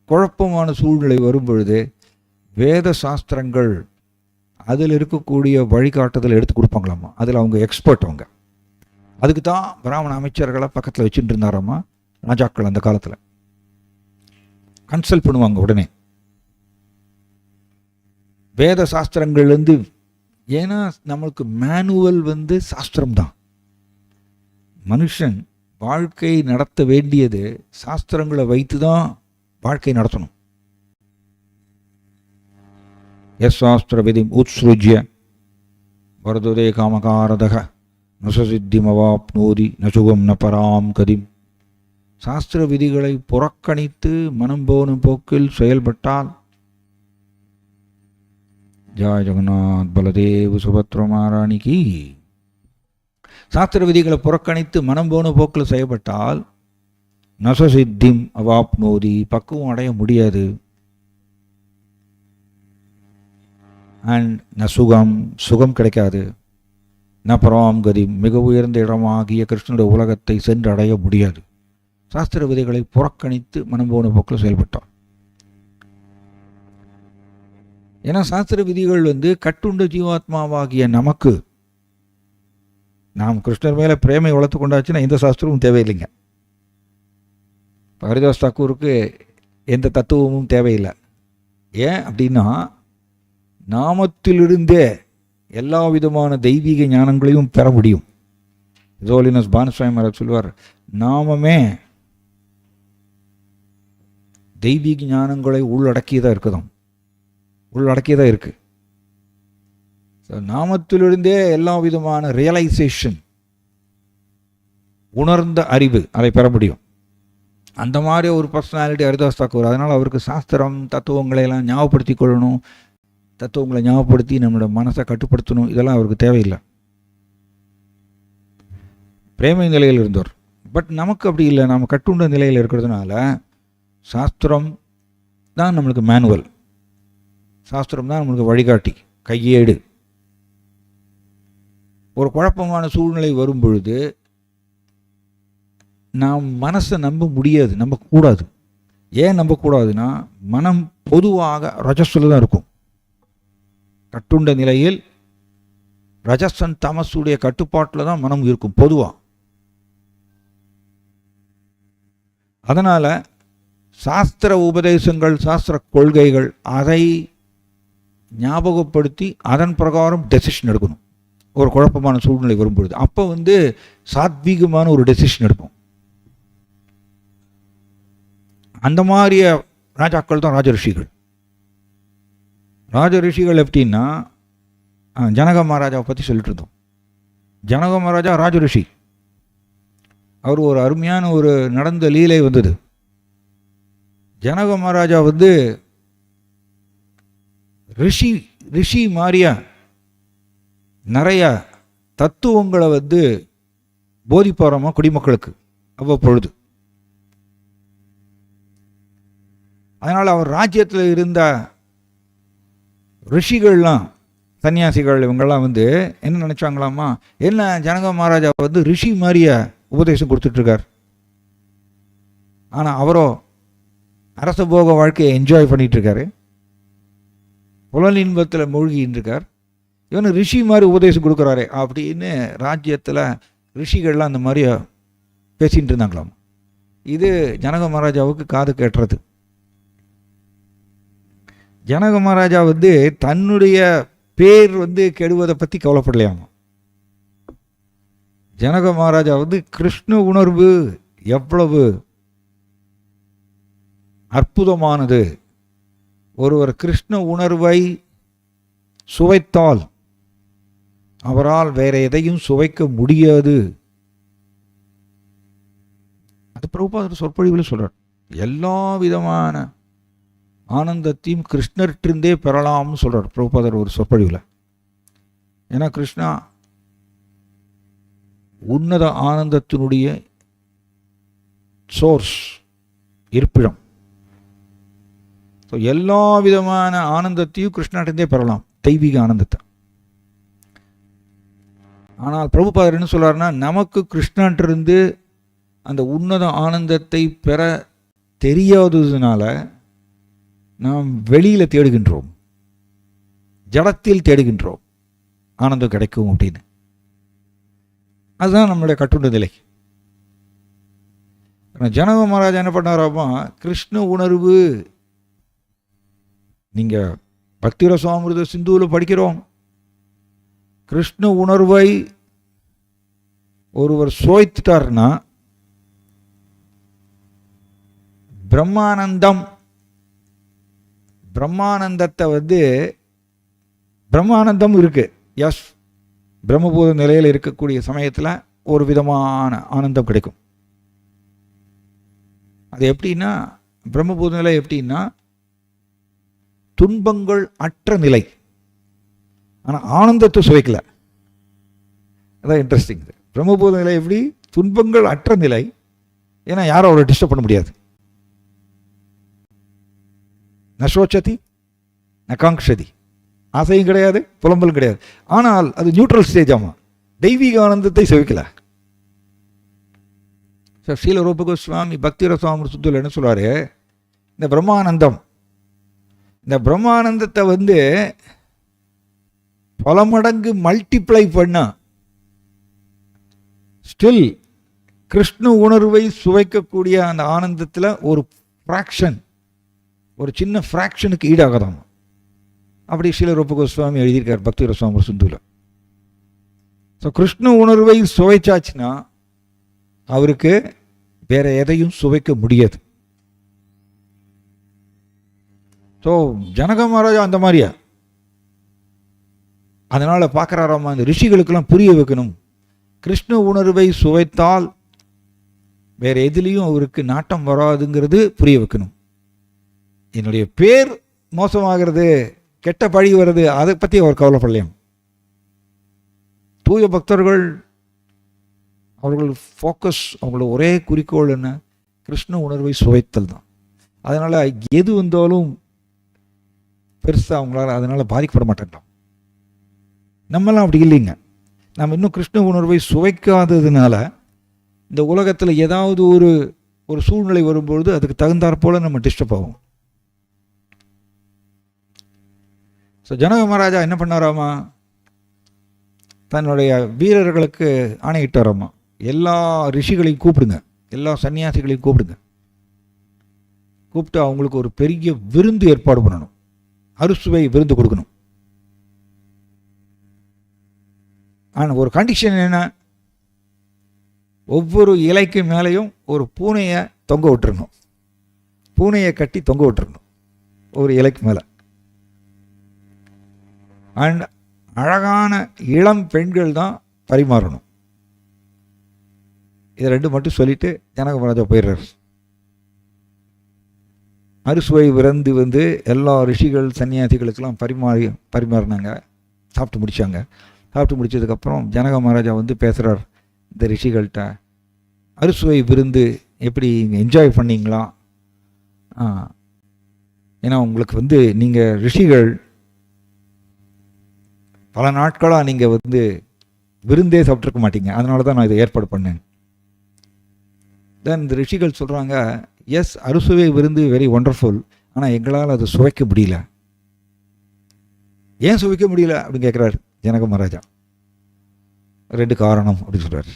குழப்பமான சூழ்நிலை வரும்பொழுது வேத சாஸ்திரங்கள் அதில் இருக்கக்கூடிய வழிகாட்டுதல் எடுத்து கொடுப்பாங்களாமா. அதில் அவங்க எக்ஸ்பர்ட். அவங்க அதுக்கு தான் பிராமண அமைச்சர்களை பக்கத்தில் வச்சுட்டு இருந்தாராம்மா ராஜாக்கள். அந்த காலத்தில் கன்சல்ட் பண்ணுவாங்க உடனே வேத சாஸ்திரங்கள்லேருந்து. ஏன்னா நம்மளுக்கு மேனுவல் சாஸ்திரம் தான். மனுஷன் வாழ்க்கை நடத்த வேண்டியது சாஸ்திரங்களை வைத்து தான் வாழ்க்கை நடத்தணும். எஸ் சாஸ்திர விதி உத்ஸ்ருஜ்ய வரதுதே காமகாரதக நசசித்திமவாப்னோதி நசுகம் ந பராம் கதிம். சாஸ்திர விதிகளை புறக்கணித்து மனம் போனும் போக்கில் செயல்பட்டால், ஜாய் ஜெகநாத் பலதேவ் சுபத்ர மகாராணிக்கு, சாஸ்திர விதிகளை புறக்கணித்து மனம் போன போக்கில் செயல்பட்டால் நசசித்திம் அவாப்னோதி, பக்குவம் அடைய முடியாது. அண்ட் சுகம் கிடைக்காது. ந பராம் கதி, மிக உயர்ந்த இடமாகிய கிருஷ்ணனுடைய உலகத்தை சென்று அடைய முடியாது. சாஸ்திர விதிகளை புறக்கணித்து மனம் போன போக்கில் செயல்பட்டார். ஏன்னா சாஸ்திர விதிகள் கட்டுண்ட ஜீவாத்மாவாகிய நமக்கு, நாம் கிருஷ்ணர் மேலே பிரேமை வளர்த்து கொண்டாச்சுன்னா எந்த சாஸ்திரமும் தேவையில்லைங்க. ஹரிதாஸ் தாக்கூருக்கு எந்த தத்துவமும் தேவையில்லை. ஏன் அப்படின்னா நாமத்திலிருந்தே எல்லா விதமான தெய்வீக ஞானங்களையும் பெற முடியும். ஜோலினஸ் பானுஸ்வாமி மகாராஜ் சொல்வார், நாமமே தெய்வீக ஞானங்களை உள்ளடக்கியதாக இருக்கு. நாமத்திலிருந்தே எல்லா விதமான ரியலைசேஷன், உணர்ந்த அறிவு, அதை பெற முடியும். அந்த மாதிரி ஒரு பர்சனாலிட்டி ஹரிதாஸ் தாக்கூர். அதனால் அவருக்கு சாஸ்திரம் தத்துவங்களை எல்லாம் ஞாபகப்படுத்தி கொள்ளணும், தத்துவங்களை ஞாபகப்படுத்தி நம்மளோட மனசை கட்டுப்படுத்தணும், இதெல்லாம் அவருக்கு தேவையில்லை. பிரேமை நிலையில் இருந்தவர். பட் நமக்கு அப்படி இல்லை. நம்ம கட்டுண்ட நிலையில் இருக்கிறதுனால சாஸ்திரம் தான் நம்மளுக்கு மேனுவல், சாஸ்திரம் தான் நம்மளுக்கு வழிகாட்டி, கையேடு. ஒரு குழப்பமான சூழ்நிலை வரும் பொழுது நாம் மனசை நம்ப முடியாது, நம்பக்கூடாது. ஏன் நம்பக்கூடாதுன்னா மனம் பொதுவாக ரஜஸில் தான் இருக்கும். கட்டுண்ட நிலையில் ரஜசன் தமசுடைய கட்டுப்பாட்டில் தான் மனம் இருக்கும் பொதுவாக. அதனால் சாஸ்திர உபதேசங்கள், சாஸ்திர கொள்கைகள், அதை ஞாபகப்படுத்தி அதன் பிரகாரம் டெசிஷன் எடுக்கணும். ஒரு குழப்பமான சூழ்நிலை வரும்பொழுது அப்போ சாத்வீகமான ஒரு டெசிஷன் எடுப்போம். அந்த மாதிரிய ராஜாக்கள் தான் ராஜரிஷிகள். ராஜரிஷிகள் எப்படின்னா, ஜனக மகாராஜாவை பற்றி சொல்லிட்டு இருந்தோம். ஜனக மகாராஜா ராஜரிஷி. அவர் ஒரு அருமையான ஒரு நடந்த லீலை வந்தது. ஜனக மகாராஜா ரிஷி மாதிரியா நிறைய தத்துவங்களை போதிப்பாராமா குடிமக்களுக்கு அவ்வப்பொழுது. அதனால் அவர் ராஜ்யத்தில் இருந்த ரிஷிகள்லாம், சன்னியாசிகள், இவங்கெல்லாம் என்ன நினச்சாங்களாமா, என்ன ஜனக மகாராஜா ரிஷி மாதிரிய உபதேசம் கொடுத்துட்ருக்கார், ஆனால் அவரோ அரச போக வாழ்க்கையை என்ஜாய் பண்ணிகிட்ருக்காரு, புலன் இன்பத்தில் மூழ்கின்னு இருக்கார். இவனு ரிஷி மாதிரி உபதேசம் கொடுக்குறாரு அப்படின்னு ராஜ்யத்தில் ரிஷிகள்லாம் அந்த மாதிரி பேசிகிட்டு இருந்தாங்களாம். இது ஜனக மகாராஜாவுக்கு காது கேட்டுறது. ஜனக மகாராஜா தன்னுடைய பேர் கெடுவதை பற்றி கவலைப்படலையாமா. ஜனக மகாராஜா கிருஷ்ண உணர்வு எவ்வளவு அற்புதமானது, ஒருவர் கிருஷ்ண உணர்வை சுவைத்தால் அவரால் வேற எதையும் சுவைக்க முடியாது. அது பிரபுபாதர் சொற்பொழிவில் சொல்றார். எல்லா விதமான ஆனந்தத்தையும் கிருஷ்ணர்கிட்டே பெறலாம்னு சொல்றார் பிரபுபாதர் ஒரு சொற்பொழிவில். ஏன்னா கிருஷ்ணா உன்னத ஆனந்தத்தினுடைய சோர்ஸ், இருப்பிடம். எல்லா விதமான ஆனந்தத்தையும் கிருஷ்ணர்கிட்டே பெறலாம், தெய்வீக ஆனந்தத்தை. ஆனால் பிரபுபாதர் என்ன சொல்றாருன்னா, நமக்கு கிருஷ்ணன்ட்டிருந்து அந்த உன்னத ஆனந்தத்தை பெற தெரியாததுனால நாம் வெளியில் தேடுகின்றோம், ஜடத்தில் தேடுகின்றோம் ஆனந்தம் கிடைக்கும் அப்படின்னு. அதுதான் நம்மளுடைய கட்டுண்ட நிலை. ஜனக மகாராஜா என்ன பண்ணாராமா, கிருஷ்ண உணர்வு நீங்கள் பக்தி ரசாமிருத சிந்துவில் படிக்கிறோம், கிருஷ்ண உணர்வை ஒருவர் சுவைத்துட்டார்னா பிரம்மானந்தத்தை பிரம்மானந்தம் இருக்கு. எஸ், பிரம்மபூத நிலையில் இருக்கக்கூடிய சமயத்தில் ஒரு விதமான ஆனந்தம் கிடைக்கும். அது எப்படின்னா, பிரம்மபூத நிலை எப்படின்னா துன்பங்கள் அற்ற நிலை, ஆனால் ஆனந்தத்தை சுவைக்கல. அதான் இன்ட்ரெஸ்டிங். பிரம்மபூத நிலை எப்படி? துன்பங்கள் அற்ற நிலை. ஏன்னா யாரும் அவரை டிஸ்டர்ப் பண்ண முடியாது. நசோச்சதி நகாங்ஷதி, ஆசையும் கிடையாது, புலம்பலும் கிடையாது. ஆனால் அது நியூட்ரல் ஸ்டேஜ். ஆமாம், தெய்வீக ஆனந்தத்தை சுவைக்கல. ஸ்ரீல ரூப கோஸ்வாமி பக்தி ரசாமிருதத்தில் என்ன சொல்றாரு, இந்த பிரம்மானந்தம், இந்த பிரம்மானந்தத்தை பல மடங்கு மல்டிப்ளை பண்ண ஸ்டில் கிருஷ்ண உணர்வை சுவைக்கக்கூடிய அந்த ஆனந்தத்தில் ஒரு ஃப்ராக்ஷன், ஒரு சின்ன ஃப்ராக்ஷனுக்கு ஈடாகதாம். அப்படி ஸ்ரீல ரூப கோஸ்வாமி எழுதியிருக்கார் பக்தி ரசாமிருத சிந்துவில். ஸோ கிருஷ்ண உணர்வை சுவைச்சாச்சுன்னா அவருக்கு வேற எதையும் சுவைக்க முடியாது. ஸோ ஜனக மகாராஜா அந்த மாதிரியா, அதனால் பார்க்குறாராமா, அந்த ரிஷிகளுக்கெல்லாம் புரிய வைக்கணும், கிருஷ்ண உணர்வை சுவைத்தால் வேற எதுலேயும் அவருக்கு நாட்டம் வராதுங்கிறது புரிய வைக்கணும். என்னுடைய பேர் மோசமாகிறது, கெட்ட பழி வருது, அதை பற்றி அவர் கவலைப்படலையாம். தூய பக்தர்கள் அவர்கள் ஃபோக்கஸ், அவங்களோட ஒரே குறிக்கோள் என்ன? கிருஷ்ண உணர்வை சுவைத்தல் தான். அதனால் எது வந்தாலும் பெருசாக அவங்களால அதனால் பாதிக்கப்பட மாட்டேங்கிறோம். நம்மளாம் அப்படி இல்லைங்க. நம்ம இன்னும் கிருஷ்ண உணர்வை சுவைக்காததுனால இந்த உலகத்தில் ஏதாவது ஒரு சூழ்நிலை வரும்பொழுது அதுக்கு தகுந்தாற் போல் நம்ம டிஸ்டர்ப் ஆகும். ஸோ ஜனக மகாராஜா என்ன பண்ணாராமா, தன்னுடைய வீரர்களுக்கு ஆணையிட்டாராமா, எல்லா ரிஷிகளையும் கூப்பிடுங்க, எல்லா சன்னியாசிகளையும் கூப்பிடுங்க, கூப்பிட்டு அவங்களுக்கு ஒரு பெரிய விருந்து ஏற்பாடு பண்ணணும், அறுசுவை விருந்து கொடுக்கணும். ஆனால் ஒரு கண்டிஷன் என்ன, ஒவ்வொரு இலைக்கு மேலேயும் ஒரு பூனையை தொங்க விட்டுருணும், பூனையை கட்டி தொங்க விட்டுருணும் ஒரு இலைக்கு மேலே. அண்ட் அழகான இளம் பெண்கள் தான் பரிமாறணும். இதை ரெண்டு மட்டும் சொல்லிட்டு ஜனக மகாராஜா போயிடுறார். அறுசுவை விருந்து எல்லா ரிஷிகள் சன்னியாசிகளுக்கெல்லாம் பரிமாறினாங்க, சாப்பிட்டு முடித்தாங்க. சாப்பிட்டு முடித்ததுக்கப்புறம் ஜனக மகாராஜா பேசுகிறார் இந்த ரிஷிகள்கிட்ட, அறுசுவை விருந்து எப்படி என்ஜாய் பண்ணிங்களா? ஏன்னா உங்களுக்கு நீங்கள் ரிஷிகள் பல நாட்களாக நீங்கள் விருந்தே சாப்பிட்ருக்க மாட்டீங்க, அதனால தான் நான் இதை ஏற்பாடு பண்ணேன். தென் இந்த ரிஷிகள் சொல்கிறாங்க, எஸ், அறுசுவை விருந்து வெரி ஒண்டர்ஃபுல், ஆனால் எங்களால் அதை சுவைக்க முடியல. ஏன் சுவைக்க முடியல அப்படின்னு கேட்குறாரு ஜனக மகாராஜா. 2 காரணம் அப்படின்னு சொல்கிறார்.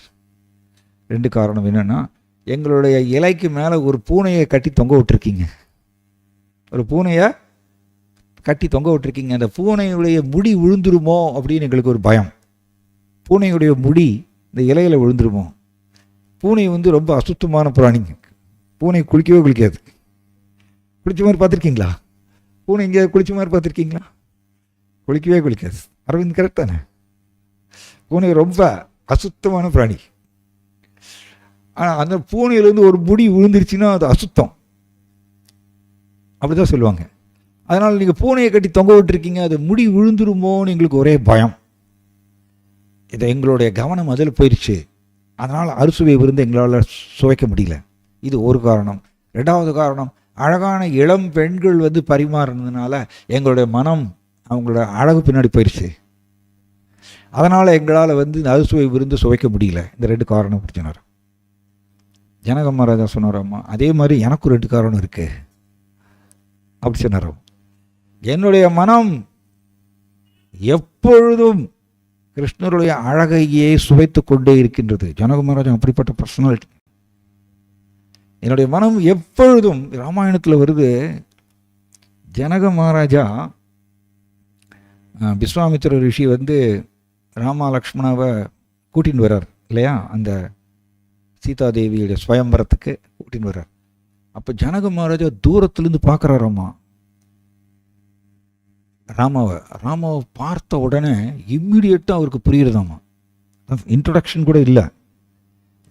2 காரணம் என்னென்னா, எங்களுடைய இலைக்கு மேலே ஒரு பூனையை கட்டி தொங்க விட்டுருக்கீங்க. ஒரு பூனையை கட்டி தொங்க விட்டுருக்கீங்க. அந்த பூனையுடைய முடி விழுந்துருமோ அப்படின்னு எங்களுக்கு ஒரு பயம். பூனையுடைய முடி இந்த இலையில் விழுந்துருமோ. பூனை வந்து ரொம்ப அசுத்தமான பிராணிங்க. பூனை குளிக்கவே குளிக்காது. குளிச்ச மாதிரி பார்த்துருக்கீங்களா? பூனை இங்கே குளிச்ச மாதிரி பார்த்துருக்கீங்களா? குளிக்கவே குளிக்காது. அரவிந்த் கரெக்ட் தானே? பூனை ரொம்ப அசுத்தமான பிராணி. ஆனால் அந்த பூனையிலேருந்து ஒரு முடி விழுந்துருச்சுன்னா அது அசுத்தம், அப்படி தான் சொல்லுவாங்க. அதனால் நீங்கள் பூனையை கட்டி தொங்க விட்டுருக்கீங்க, அது முடி விழுந்துருமோன்னு எங்களுக்கு ஒரே பயம். இதை எங்களுடைய கவனம் அதில் போயிடுச்சு. அதனால் அறுசுவை விருந்து எங்களால் சுவைக்க முடியல. இது ஒரு காரணம். 2வது காரணம், அழகான இளம் பெண்கள் வந்து பரிமாறினதுனால எங்களுடைய மனம் அவங்களோட அழகு பின்னாடி போயிடுச்சு. அதனால் எங்களால் வந்து அறுசுவை விருந்து சுவைக்க முடியல. இந்த 2 காரணம் அப்படி சொன்னார். ஜனக மகாராஜா சொன்னாராம்மா, அதே மாதிரி எனக்கும் 2 காரணம் இருக்குது அப்படி சொன்னாராம். என்னுடைய மனம் எப்பொழுதும் கிருஷ்ணருடைய அழகையே சுவைத்து கொண்டே இருக்கின்றது. ஜனக மகாராஜா அப்படிப்பட்ட பர்சனாலிட்டி. என்னுடைய மனம் எப்பொழுதும், ராமாயணத்தில் வருது, ஜனக மகாராஜா விஸ்வாமித்திர ரிஷி வந்து ராமா லக்ஷ்மணாவை கூட்டின்னு வர்றார் இல்லையா, அந்த சீதாதேவியுடைய ஸ்வயம்பரத்துக்கு கூட்டின்னு வர்றார். அப்போ ஜனக மகாராஜா தூரத்துலேருந்து பார்க்குறாராம்மா ராமாவை பார்த்த உடனே இம்மிடியட்டாக அவருக்கு புரியுறதாம்மா. இன்ட்ரடக்ஷன் கூட இல்லை.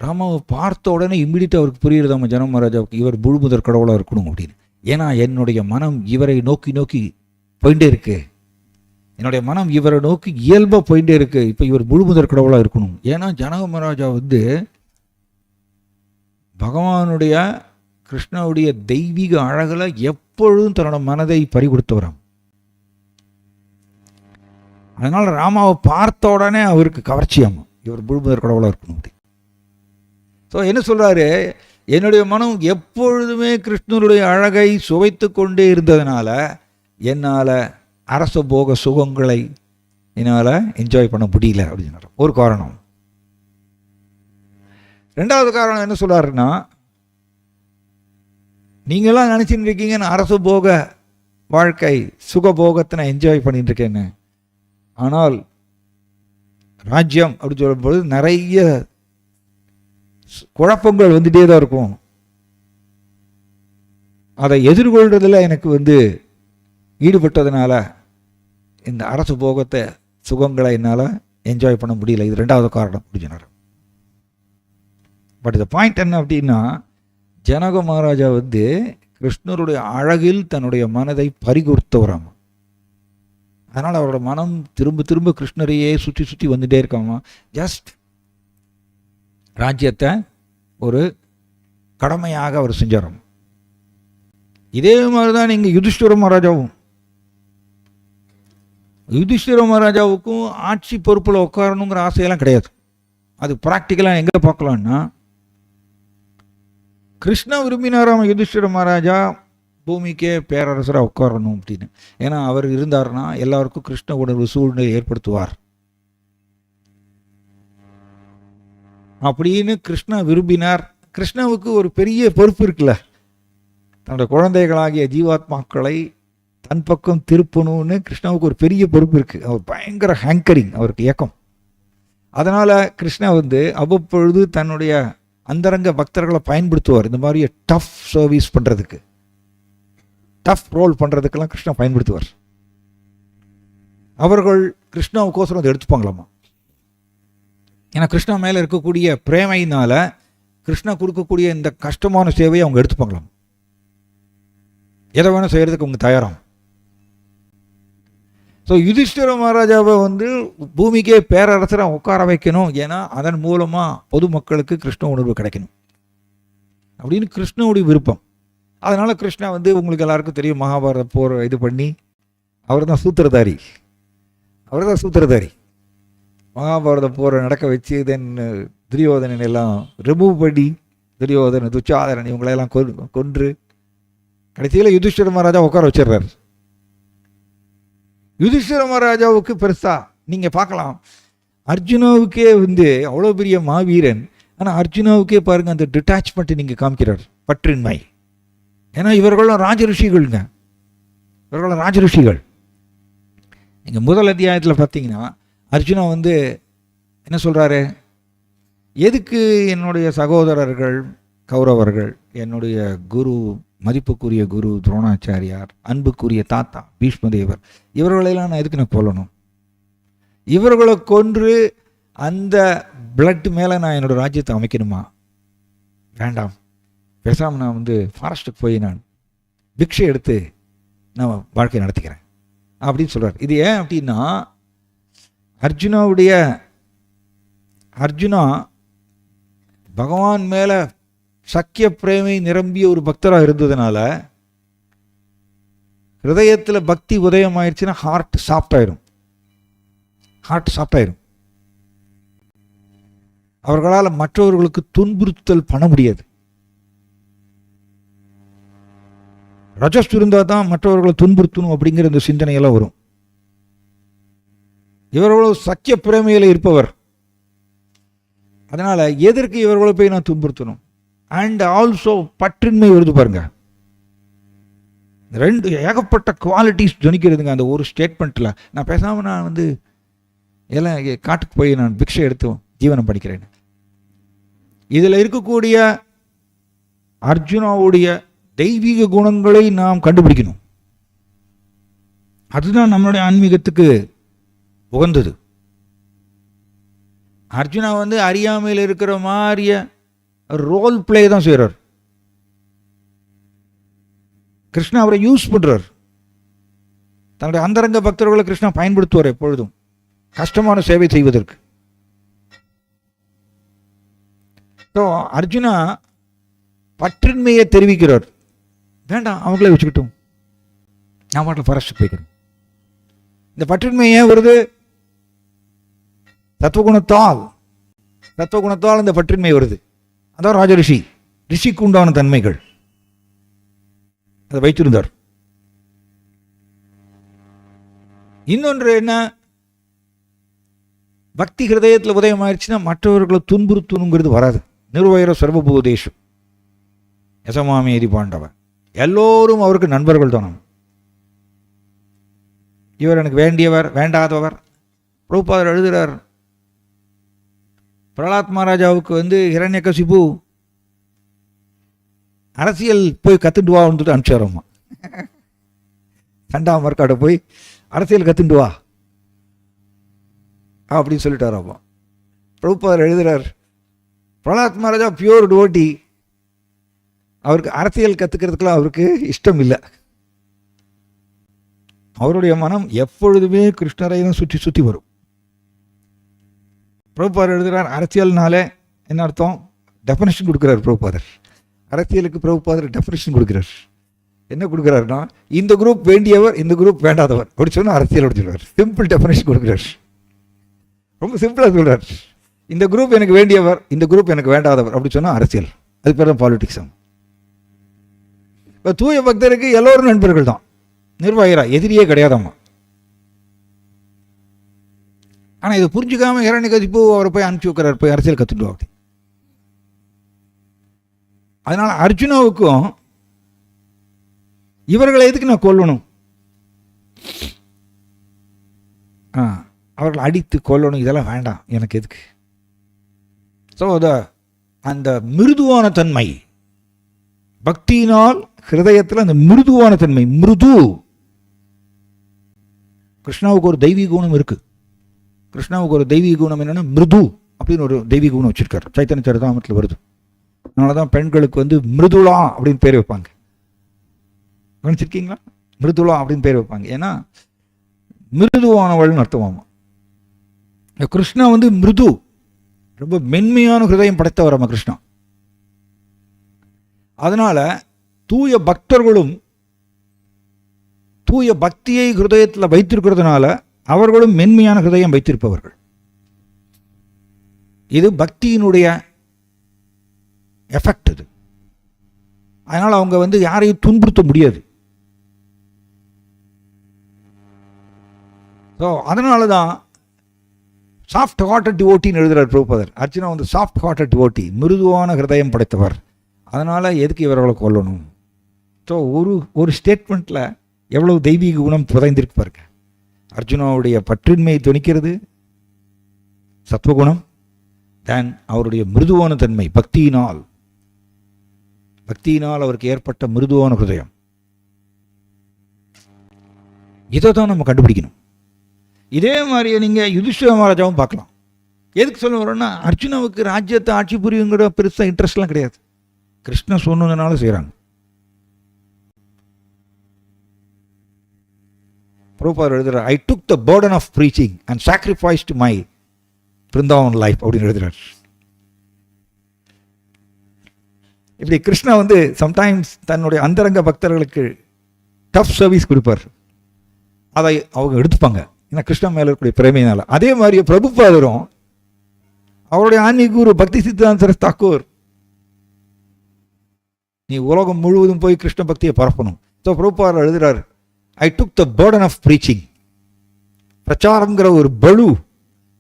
ராமாவை பார்த்த உடனே இம்மிடியட்டாக அவருக்கு புரியுறதாம்மா ஜனக மகாராஜாவுக்கு, இவர் முழுமுதற் கடவுளாக இருக்கணும் அப்படின்னு. ஏன்னா என்னுடைய மனம் இவரை நோக்கி நோக்கி போயிட்டே இருக்கு. என்னுடைய மனம் இவரை நோக்கி இயல்பாக போயிட்டே இருக்கு. இப்போ இவர் முழுமுதற் கடவுளாக இருக்கணும். ஏன்னா ஜனக மகாராஜா வந்து பகவானுடைய கிருஷ்ணனுடைய தெய்வீக அழகில் எப்பொழுதும் தன்னோட மனதை பறி கொடுத்தவராம். அதனால் ராமாவை பார்த்த உடனே அவருக்கு கவர்ச்சியாமா, இவர் முழுமுதற் கடவுளாக இருக்கணும் அப்படி. ஸோ என்ன சொல்கிறாரு, என்னுடைய மனம் எப்பொழுதுமே கிருஷ்ணனுடைய அழகை சுவைத்து கொண்டே இருந்ததுனால என்னால் அரச போக சுகங்களை என்னால் என்ஜாய் பண்ண முடியல அப்படின்னு ஒரு காரணம். 2வது காரணம் என்ன சொல்கிறாருன்னா, நீங்களாம் நினச்சின்னு இருக்கீங்க நான் அரசு போக வாழ்க்கை சுகபோகத்தை நான் என்ஜாய் பண்ணிட்டு இருக்கேன்னு. ஆனால் ராஜ்யம் அப்படின்னு சொல்லும்போது நிறைய குழப்பங்கள் வந்துட்டே தான் இருக்கும். அதை எதிர்கொள்றதுல எனக்கு வந்து ஈடுபட்டதுனால இந்த அரசு போகத்தை சுகங்களை என்னால் என்ஜாய் பண்ண முடியல. இது 2வது காரணம் அப்படி சொன்னார். பட் இந்த பாயிண்ட் என்ன அப்படின்னா, ஜனக மகாராஜா வந்து கிருஷ்ணருடைய அழகில் தன்னுடைய மனதை பறிகொடுத்தவராமா. அதனால் அவரோட மனம் திரும்ப திரும்ப கிருஷ்ணரையே சுற்றி சுற்றி வந்துட்டே இருக்காமா. ஜஸ்ட் ராஜ்யத்தை ஒரு கடமையாக அவர் செஞ்சாராம். இதே மாதிரி தான் நீங்கள் யுதிஷ்டிர மகாராஜாவும். யுதிஷ்டிர மகாராஜாவுக்கும் ஆட்சி பொறுப்பில் உட்காரணுங்கிற ஆசையெல்லாம் கிடையாது. அது ப்ராக்டிக்கலாக எங்கே பார்க்கலான்னா, கிருஷ்ணா விரும்பினாராம் யுதிஷ்டிர மகாராஜா பூமிக்கே பேரரசராக உட்காரணும் அப்படின்னு. ஏன்னா அவர் இருந்தார்னா எல்லாருக்கும் கிருஷ்ண உணர்வு சூழ்நிலை ஏற்படுத்துவார் அப்படின்னு கிருஷ்ணா விரும்பினார். கிருஷ்ணாவுக்கு ஒரு பெரிய பொறுப்பு இருக்குல்ல, தன்னோட குழந்தைகளாகிய ஜீவாத்மாக்களை தன் பக்கம் திருப்பணும்னு கிருஷ்ணாவுக்கு ஒரு பெரிய பொறுப்பு இருக்குது. அவர் பயங்கர ஹேங்கரிங், அவருக்கு இயக்கம். அதனால் கிருஷ்ணா வந்து அவ்வப்பொழுது தன்னுடைய அந்தரங்க பக்தர்களை பயன்படுத்துவார். இந்த மாதிரி டஃப் சர்வீஸ் பண்ணுறதுக்கு, டஃப் ரோல் பண்ணுறதுக்கெல்லாம் கிருஷ்ணா பயன்படுத்துவார். அவர்கள் கிருஷ்ணாவுக்கோசரம் அதை எடுத்துப்பாங்களாமா. ஏன்னா கிருஷ்ணா மேலே இருக்கக்கூடிய பிரேமையினால் கிருஷ்ணா கொடுக்கக்கூடிய இந்த கஷ்டமான சேவையை அவங்க எடுத்துப்பாங்களாம். எதை வேணும் செய்கிறதுக்கு அவங்க தயாராகும். ஸோ யுதிஷ்டிர மகாராஜாவை வந்து பூமிக்கே பேரரசராக உட்கார வைக்கணும். ஏன்னா அதன் மூலமாக பொதுமக்களுக்கு கிருஷ்ண உணர்வு கிடைக்கணும் அப்படின்னு கிருஷ்ணனுடைய விருப்பம். அதனால் கிருஷ்ணா வந்து உங்களுக்கு எல்லாருக்கும் தெரியும், மகாபாரத போர் இது பண்ணி அவர் தான் சூத்திரதாரி. மகாபாரத போரை நடக்க வச்சு தென் துரியோதனன் எல்லாம் ரிமூவ் பண்ணி, துரியோதனன் துச்சாதனன் இவங்களெல்லாம் கொன்று கடைசியில் யுதிஷ்டிர மகாராஜா உட்கார வச்சிடுறாரு. யுதிஷ்டிர மகாராஜாவுக்கு பெருசா நீங்கள் பார்க்கலாம், அர்ஜுனாவுக்கே வந்து அவ்வளோ பெரிய மாவீரன், ஆனால் அர்ஜுனாவுக்கே பாருங்கள் அந்த டிட்டாச்மெண்ட்டை நீங்கள் காமிக்கிறார், பற்றின்மை. ஏன்னா இவர்களும் ராஜரிஷிகள்ங்க, இவர்களும் ராஜரிஷிகள். நீங்கள் முதல் அத்தியாயத்தில் பார்த்தீங்கன்னா அர்ஜுனா வந்து என்ன சொல்கிறாரு, எதுக்கு என்னுடைய சகோதரர்கள் கௌரவர்கள், என்னுடைய குரு, மதிப்புக்குரிய குரு துரோணாச்சாரியார், அன்புக்குரிய தாத்தா பீஷ்மதேவர், இவர்களெல்லாம் நான் எதுக்கு நான் கொல்லணும்? இவர்களை கொன்று அந்த பிளட் மேலே நான் என்னோடய ராஜ்யத்தை அமைக்கணுமா? வேண்டாம், பேசாமல் நான் வந்து ஃபாரஸ்ட்டுக்கு போய் நான் பிக்ஷை எடுத்து நான் வாழ்க்கை நடத்திக்கிறேன் அப்படின்னு சொல்கிறார். இது ஏன் அப்படின்னா, அர்ஜுனா பகவான் மேலே சக்கிய பிரேமை நிரம்பிய ஒரு பக்தராக இருந்ததுனால ஹிருதயத்தில் பக்தி உதயம் ஆயிடுச்சுன்னா ஹார்ட் சாஃப்ட் ஆயிடும். அவர்களால் மற்றவர்களுக்கு துன்புறுத்தல் பண்ண முடியாது. ரஜஸ் இருந்தால் தான் மற்றவர்களை துன்புறுத்தணும் அப்படிங்கிற இந்த சிந்தனையெல்லாம் வரும். இவர்களோ சக்கிய பிரேமையில் இருப்பவர், அதனால் எதற்கு இவர்களை போய் நான் துன்புறுத்தணும்? அண்ட் ஆல்சோ பற்றின்மை வருது பாருங்க. ரெண்டு ஏகப்பட்ட குவாலிட்டிஸ் துணிக்கிறதுங்க அந்த ஒரு ஸ்டேட்மெண்ட்டில். நான் பேசாமல் நான் வந்து எல்லாம் காட்டுக்கு போய் நான் பிக்ஷை எடுத்து ஜீவனம் படிக்கிறேன். இதில் இருக்கக்கூடிய அர்ஜுனாவுடைய தெய்வீக குணங்களை நாம் கண்டுபிடிக்கணும். அதுதான் நம்மளுடைய ஆன்மீகத்துக்கு உகந்தது. அர்ஜுனா வந்து அறியாமையில் இருக்கிற மாதிரிய ரோல் பிளே தான் செய்கிறார். கிருஷ்ணா அவரை யூஸ் பண்ணுறார். தன்னுடைய அந்தரங்க பக்தர்களை கிருஷ்ணா பயன்படுத்துவார் எப்பொழுதும் கஷ்டமான சேவை செய்வதற்கு. ஸோ அர்ஜுனா பற்றின்மையை தெரிவிக்கிறார். வேண்டாம், அவங்களே வச்சுக்கிட்டோம், நான் பாட்டில் ஃபாரஸ்ட் போய்க்கிறேன். இந்த பற்றின்மை ஏன் வருது? தத்துவகுணத்தால் இந்த பற்றின்மை வருது. அதான் ராஜரிஷி, ரிஷிக்கு உண்டான தன்மைகள் அதை வைத்திருந்தார். இன்னொன்று என்ன, பக்தி ஹிருதயத்தில் உதயம் ஆயிடுச்சுன்னா மற்றவர்களை துன்புறுத்தணுங்கிறது வராது. நிர்வயர சர்வபூதேஷு யசமாமேதி பாண்டவன், எல்லோரும் அவருக்கு நண்பர்கள் தானே. இவர் எனக்கு வேண்டியவர் வேண்டாதவர். பிரபுபாதர் எழுதுகிறார், பிரகலாத் மகாராஜாவுக்கு வந்து ஹிரண்யகசிபு அரசியல் போய் கற்றுட்டு வா வந்துட்டு அனுப்பிச்சாரம்மா. 2ஆம் மர்க்காட்டை போய் அரசியல் கற்றுட்டு வா அப்படின்னு சொல்லிட்டாராம்மா. பிரபுபாதர் எழுதுகிறார், பிரகலாத் மகாராஜா பியூர் டிவோட்டி, அவருக்கு அரசியல் கற்றுக்கிறதுக்கெல்லாம் அவருக்கு இஷ்டம் இல்லை. அவருடைய மனம் எப்பொழுதுமே கிருஷ்ணரை தான் சுற்றி சுற்றி வரும். பிரபுபாதர் எழுதுகிறார், அரசியல்னாலே என்ன அர்த்தம்? டெஃபினேஷன் கொடுக்குறார் பிரபுபாதர். அரசியலுக்கு பிரபுபாதர் டெஃபினேஷன் கொடுக்குறார். என்ன கொடுக்குறாருன்னா, இந்த குரூப் வேண்டியவர், இந்த குரூப் வேண்டாதவர் அப்படி சொன்னால் அரசியல் சொல்லுவார். சிம்பிள் டெஃபினேஷன் கொடுக்குறார், ரொம்ப சிம்பிளாக சொல்கிறார். இந்த குரூப் எனக்கு வேண்டியவர், இந்த குரூப் எனக்கு வேண்டாதவர் அப்படி சொன்னால் அரசியல். அது பேர் தான் பாலிடிக்ஸ். இப்போ தூய பக்தருக்கு எல்லோரும் நண்பர்கள் தான், நிர்வாகிரா எதிரியே கிடையாதம்மா. ஆனால் இதை புரிஞ்சுக்காம ஹிரண்யகசிபு அவரை போய் அனுப்பிச்சி வைக்கிறார், போய் அரசியல் கற்றுட்டு அப்படி. அதனால் அர்ஜுனாவுக்கும் இவர்களை எதுக்கு நான் கொல்லணும், அவர்களை அடித்து கொல்லணும், இதெல்லாம் வேண்டாம் எனக்கு எதுக்கு. ஸோ அந்த மிருதுவான தன்மை பக்தியினால் ஹிருதயத்தில் அந்த மிருதுவான தன்மை, மிருது. கிருஷ்ணாவுக்கு ஒரு தெய்வீக குணம் இருக்கு. கிருஷ்ணாவுக்கு ஒரு தெய்வீக குணம் என்னன்னா மிருது அப்படின்னு ஒரு தெய்வீக குணம் வச்சிருக்காரு. சைத்தன்ய சரிதாமத்தில் வருது. அதனால தான் பெண்களுக்கு வந்து மிருதுளா அப்படின்னு பேர் வைப்பாங்க. கவனிச்சிருக்கீங்களா? மிருதுளா அப்படின்னு பேர் வைப்பாங்க. ஏன்னா மிருதுவானவள்னு அர்த்தமாமா. கிருஷ்ணா வந்து மிருது, ரொம்ப மென்மையான ஹிருதயம் படைத்தவராமா கிருஷ்ணா. அதனால தூய பக்தர்களும் தூய பக்தியை ஹிருதயத்தில் வைத்திருக்கிறதுனால அவர்களும் மென்மையான ஹிருதயம் வைத்திருப்பவர்கள். இது பக்தியினுடைய எஃபெக்ட் இது. அதனால் அவங்க வந்து யாரையும் துன்புறுத்த முடியாது. ஸோ அதனால தான் சாஃப்ட் ஹார்ட்டட் டிவோட்டின்னு எழுதுகிறார் பிரபுபாதர். அர்ஜுனா வந்து சாஃப்ட் ஹார்ட்டட் டிவோட்டி, மிருதுவான ஹிருதயம் படைத்தவர். அதனால் எதுக்கு இவர்களை கொல்லணும்? ஸோ ஒரு ஸ்டேட்மெண்ட்டில் எவ்வளவு தெய்வீக குணம் புதைந்திருக்கு பாருங்க. அர்ஜுனாவுடைய பற்றின்மையை துணிக்கிறது சத்வகுணம், தென் அவருடைய மிருதுவான தன்மை பக்தியினால் அவருக்கு ஏற்பட்ட மிருதுவான ஹிருதயம். இதை தான் நம்ம கண்டுபிடிக்கணும். இதே மாதிரியே நீங்கள் யுதிஷ்டிர மகாராஜாவும் பார்க்கலாம். எதுக்கு சொல்ல வரோன்னா, அர்ஜுனாவுக்கு ராஜ்யத்தை ஆட்சி புரியுங்கிற பெருசாக இன்ட்ரெஸ்ட்லாம் கிடையாது. கிருஷ்ணன் சொன்னதுனால செய்கிறாங்க. பிரபுபாதர் எழுதுகிறார், I took the burden of preaching and sacrificed my Vrindavan life அப்படின்னு எழுதுகிறார். இப்படி கிருஷ்ணா வந்து சம்டைம்ஸ் தன்னுடைய அந்தரங்க பக்தர்களுக்கு டஃப் சர்வீஸ் கொடுப்பார். அதை அவங்க எடுத்துப்பாங்க, ஏன்னா கிருஷ்ணா மேலே இருக்கக்கூடிய பிரேமையினால. அதே மாதிரி பிரபுபாதரும் அவருடைய ஆன்மீக குரு பக்தி சித்தாந்த சரஸ் தாக்கூர், நீ உலகம் முழுவதும் போய் கிருஷ்ண பக்தியை பரப்பணும். ஸோ பிரபுபாதர் எழுதுகிறார், I took the burden of preaching. பிரச்சாரங்கிற ஒரு பலு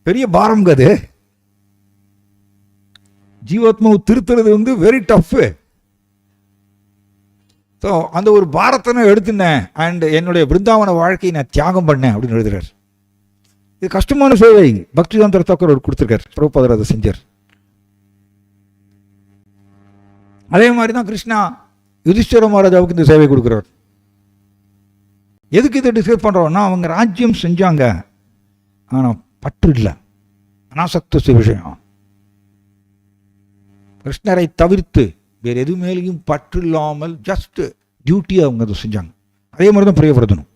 பெரிய பாரம்ங்க. அது ஜீவாத்மாவை திருத்துறது வந்து வெரி டஃப். ஸோ அந்த ஒரு பாரத்தை நான் எடுத்துனேன் அண்ட் என்னுடைய பிருந்தாவன வாழ்க்கையை நான் தியாகம் பண்ணேன் அப்படின்னு எழுதுறார். இது கஷ்டமான சேவை பக்திவேதாந்த தாக்கூர் அவர் கொடுத்துருக்கார். பிரபுபாதர் அதை செஞ்சார். அதே மாதிரி தான் கிருஷ்ணா யுதிஷ்டிர மகாராஜாவுக்கு இந்த சேவை கொடுக்குறார். எதுக்கு இதை டிஸ்கஸ் பண்ணுறோம்னா, அவங்க ராஜ்யம் செஞ்சாங்க, ஆனால் பற்று இல்லை, அனாசக்த விஷயம். கிருஷ்ணரை தவிர்த்து வேறு எது மேலேயும் பற்று இல்லாமல் ஜஸ்ட் டியூட்டியை அவங்க அதை செஞ்சாங்க. அதே மாதிரி தான் பிரியவர்தனும்.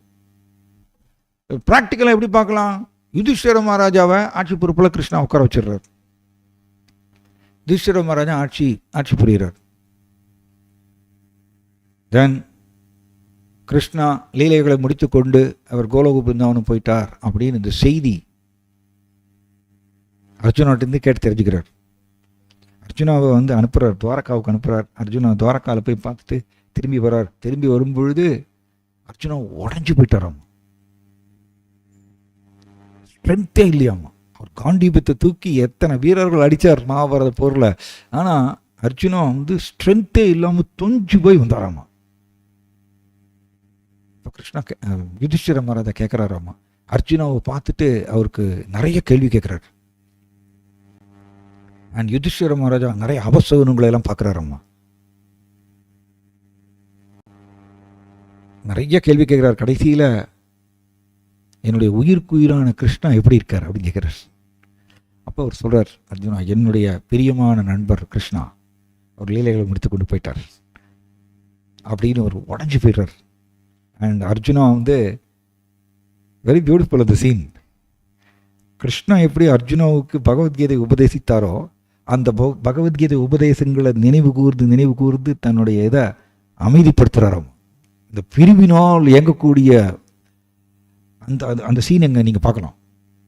ப்ராக்டிக்கலாக எப்படி பார்க்கலாம்? யுதிஷ்டிர மகாராஜாவை ஆட்சி பொறுப்பில் கிருஷ்ணா உட்கார வச்சிடுறார். யுதிஷ்டிர மகாராஜா ஆட்சி புரிகிறார். தென் கிருஷ்ணா லீலைகளை முடித்து கொண்டு அவர் கோலோக பிருந்தாவனம் போயிட்டார் அப்படின்னு இந்த செய்தி அர்ஜுனாட்டிருந்து கேட்டு தெரிஞ்சுக்கிறார். அர்ஜுனாவை வந்து அனுப்புகிறார், துவாரகாவுக்கு அனுப்புகிறார். அர்ஜுனா துவாரகாவில் போய் பார்த்துட்டு திரும்பி வர்றார். திரும்பி வரும்பொழுது அர்ஜுனா உடஞ்சி போயிட்டாராம். ஸ்ட்ரென்த்தே இல்லையாமா. அவர் காண்டீபத்தை தூக்கி எத்தனை வீரர்கள் அடித்தார் மகாபாரத போரில், ஆனால் அர்ஜுனா வந்து ஸ்ட்ரென்த்தே இல்லாமல் தொஞ்சு போய் வந்தாராமா. இப்போ கிருஷ்ணா யுதிஷ்டிர மகாராஜா கேட்குறாராமா. அர்ஜுனாவை பார்த்துட்டு அவருக்கு நிறைய கேள்வி கேட்குறாரு. அண்ட் யுதிஷ்டிர மகாராஜா நிறைய அபசகுனங்களை எல்லாம் பார்க்குறாரம்மா. நிறைய கேள்வி கேட்குறார். கடைசியில் என்னுடைய உயிர்க்குயிரான கிருஷ்ணா எப்படி இருக்கார் அப்படின்னு கேட்குறார். அப்போ அவர் சொல்கிறார், அர்ஜுனா என்னுடைய பிரியமான நண்பர் கிருஷ்ணா அவர் லீலைகளை முடித்து கொண்டு போயிட்டார் அப்படின்னு அவர் உடஞ்சி போயிடுறார். அண்ட் அர்ஜுனா வந்து வெரி பியூட்டிஃபுல் அந்த சீன். கிருஷ்ணா எப்படி அர்ஜுனாவுக்கு பகவத்கீதை உபதேசித்தாரோ அந்த பகவத்கீதை உபதேசங்களை நினைவு கூர்ந்து தன்னுடைய இதை அமைதிப்படுத்துகிறாராம். இந்த பிரிவினால் இயங்கக்கூடிய அந்த அந்த சீன் எங்கே நீங்கள் பார்க்கலாம்.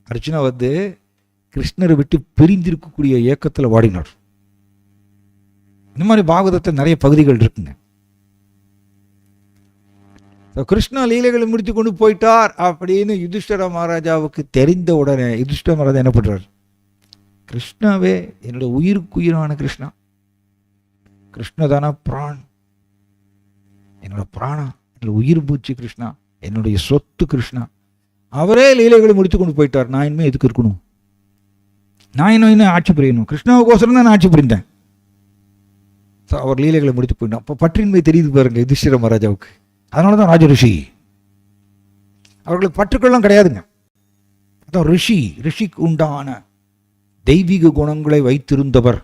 அர்ஜுனா வந்து கிருஷ்ணரை விட்டு பிரிந்திருக்கக்கூடிய இயக்கத்தில் வாடினார். இந்த மாதிரி பாகவதத்தில் நிறைய பகுதிகள் இருக்குங்க. கிருஷ்ணா லீலைகளை முடித்து கொண்டு போயிட்டார் அப்படின்னு யுதிஷ்டிர மகாராஜாவுக்கு தெரிந்த உடனே யுதிஷ்டிர மகாராஜா என்ன பண்ணுறார்? கிருஷ்ணாவே என்னோட உயிருக்குயிரான கிருஷ்ணா, கிருஷ்ணதானா பிரான், என்னோட பிராணா, என்னோட உயிர் பூச்சி கிருஷ்ணா, என்னுடைய சொத்து கிருஷ்ணா, அவரே லீலைகளை முடித்து கொண்டு போயிட்டார். நான் இனிமேல் எதுக்கு இருக்கணும்? நான் இன்னும் ஆட்சி புரியணும். கிருஷ்ணாவுக்கோசரம் தான் நான் ஆட்சி புரிந்தேன். அவர் லீலைகளை முடித்து போயிட்டான். அப்போ பற்றின்மை தெரியுது பாருங்க யுதிஷ்டிர மகாராஜாவுக்கு. அதனால தான் ராஜ ரிஷி. அவர்களுக்கு பற்றுக்கள்லாம் கிடையாதுங்க. அதான் ரிஷிக்கு உண்டான தெய்வீக குணங்களை வைத்திருந்தவர்.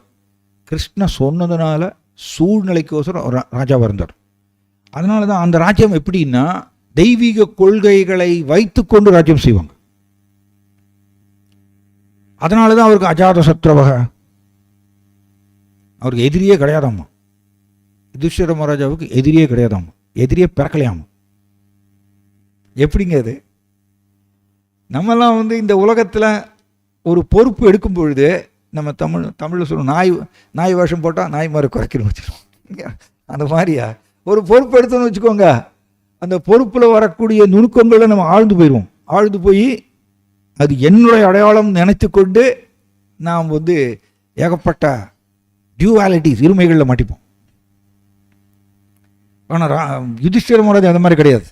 கிருஷ்ண சொன்னதுனால சூழ்நிலைக்கோசரம் ராஜாவாக இருந்தார். அதனால தான் அந்த ராஜ்யம் எப்படின்னா தெய்வீக கொள்கைகளை வைத்துக்கொண்டு ராஜ்யம் செய்வாங்க. அதனால தான் அவருக்கு அஜாத சத்ருவக, அவருக்கு எதிரியே கிடையாதாம்மா. யுதிஷ்டிர மகாராஜாவுக்கு எதிரியே கிடையாதாம்மா, எதிரியே பிறக்கலையாமா. எப்படிங்க அது? நம்மெல்லாம் வந்து இந்த உலகத்தில் ஒரு பொறுப்பு எடுக்கும் பொழுது நம்ம தமிழில் சொல்லணும், நாய் வேஷம் போட்டால் நாய் மாதிரி குறைக்கணும் வச்சுருவோம். அந்த மாதிரியா ஒரு பொறுப்பு எடுத்தோன்னு வச்சுக்கோங்க, அந்த பொறுப்பில் வரக்கூடிய நுணுக்கங்களை நம்ம ஆழ்ந்து போயிடுவோம். ஆழ்ந்து போய் அது என்னுடைய அடையாளம் நினைத்து கொண்டு நாம் ஏகப்பட்ட டியூவாலிட்டிஸ், இருமைகளில் மாட்டிப்போம். ஆனால் யுதிஷ்டிர மகாராஜ் அந்த மாதிரி கிடையாது.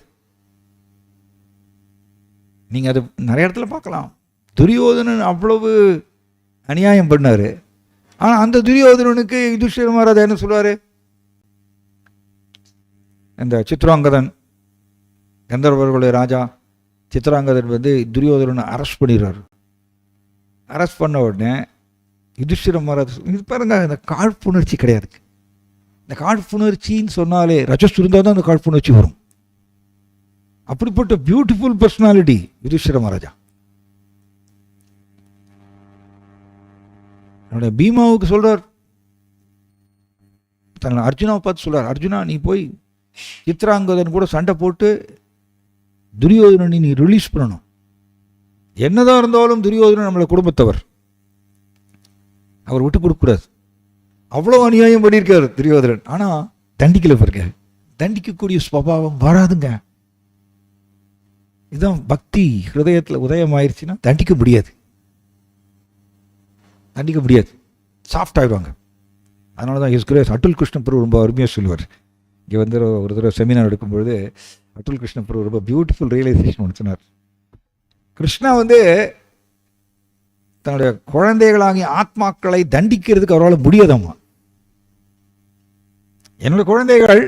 நீங்கள் அது நிறைய இடத்துல பார்க்கலாம். துரியோதனன் அவ்வளவு அநியாயம் பண்ணார். ஆனால் அந்த துரியோதனனுக்கு யுதிஷ்டிர மகாராஜா என்ன சொல்லுவார்? இந்த சித்ராங்கதன், கந்தர்வர்களுடைய ராஜா சித்ராங்கதன் துரியோதனனை அரெஸ்ட் பண்ணிடுறாரு. அரெஸ்ட் பண்ண உடனே யுதிஷ்டிர மகாராஜ், இது பாருங்க, இந்த காழ்ப்புணர்ச்சி கிடையாது. இந்த காழ்ப்புணர்ச்சின்னு சொன்னாலே ரஜஸ் இருந்தால் தான் அந்த காழ்ப்புணர்ச்சி வரும். அப்படிப்பட்ட பியூட்டிஃபுல் பர்சனாலிட்டி யுதிஷ்டிர மகாராஜா. என்னுடைய பீமாவுக்கு சொல்றார், தன்னை அர்ஜுனாவை பார்த்து சொல்றார், அர்ஜுனா நீ போய் சித்ராங்கதன் கூட சண்டை போட்டு துரியோதனனை நீ ரிலீஸ் பண்ணணும். என்னதான் இருந்தாலும் துரியோதனன் நம்மளை குடும்பத்தவர், அவர் விட்டு கொடுக்கக்கூடாது. அவ்வளோ அநியாயம் பண்ணியிருக்காரு துரியோதனன். ஆனால் தண்டிக்கல பாருங்க. தண்டிக்கக்கூடிய ஸ்வபாவம் வராதுங்க. இதுதான் பக்தி ஹிருதயத்தில் உதயம் ஆயிடுச்சுன்னா தண்டிக்க முடியாது, தண்டிக்க முடியாது, சாஃப்ட் ஆகிடுவாங்க. அதனால தான் ஹிஸ் கிரேஸ் அட்டுல் கிருஷ்ண பிரபு ரொம்ப அருமையாக சொல்லுவார். இங்கே ஒரு தடவை செமினார் எடுக்கும்பொழுது அட்டுல் கிருஷ்ண பிரபு ரொம்ப பியூட்டிஃபுல் ரியலைசேஷன் ஒன்று சொன்னார். கிருஷ்ணா தன்னுடைய குழந்தைகளாகிய ஆத்மாக்களை தண்டிக்கிறதுக்கு அவரால் முடியாதம்மா. என்னுடைய குழந்தைகள்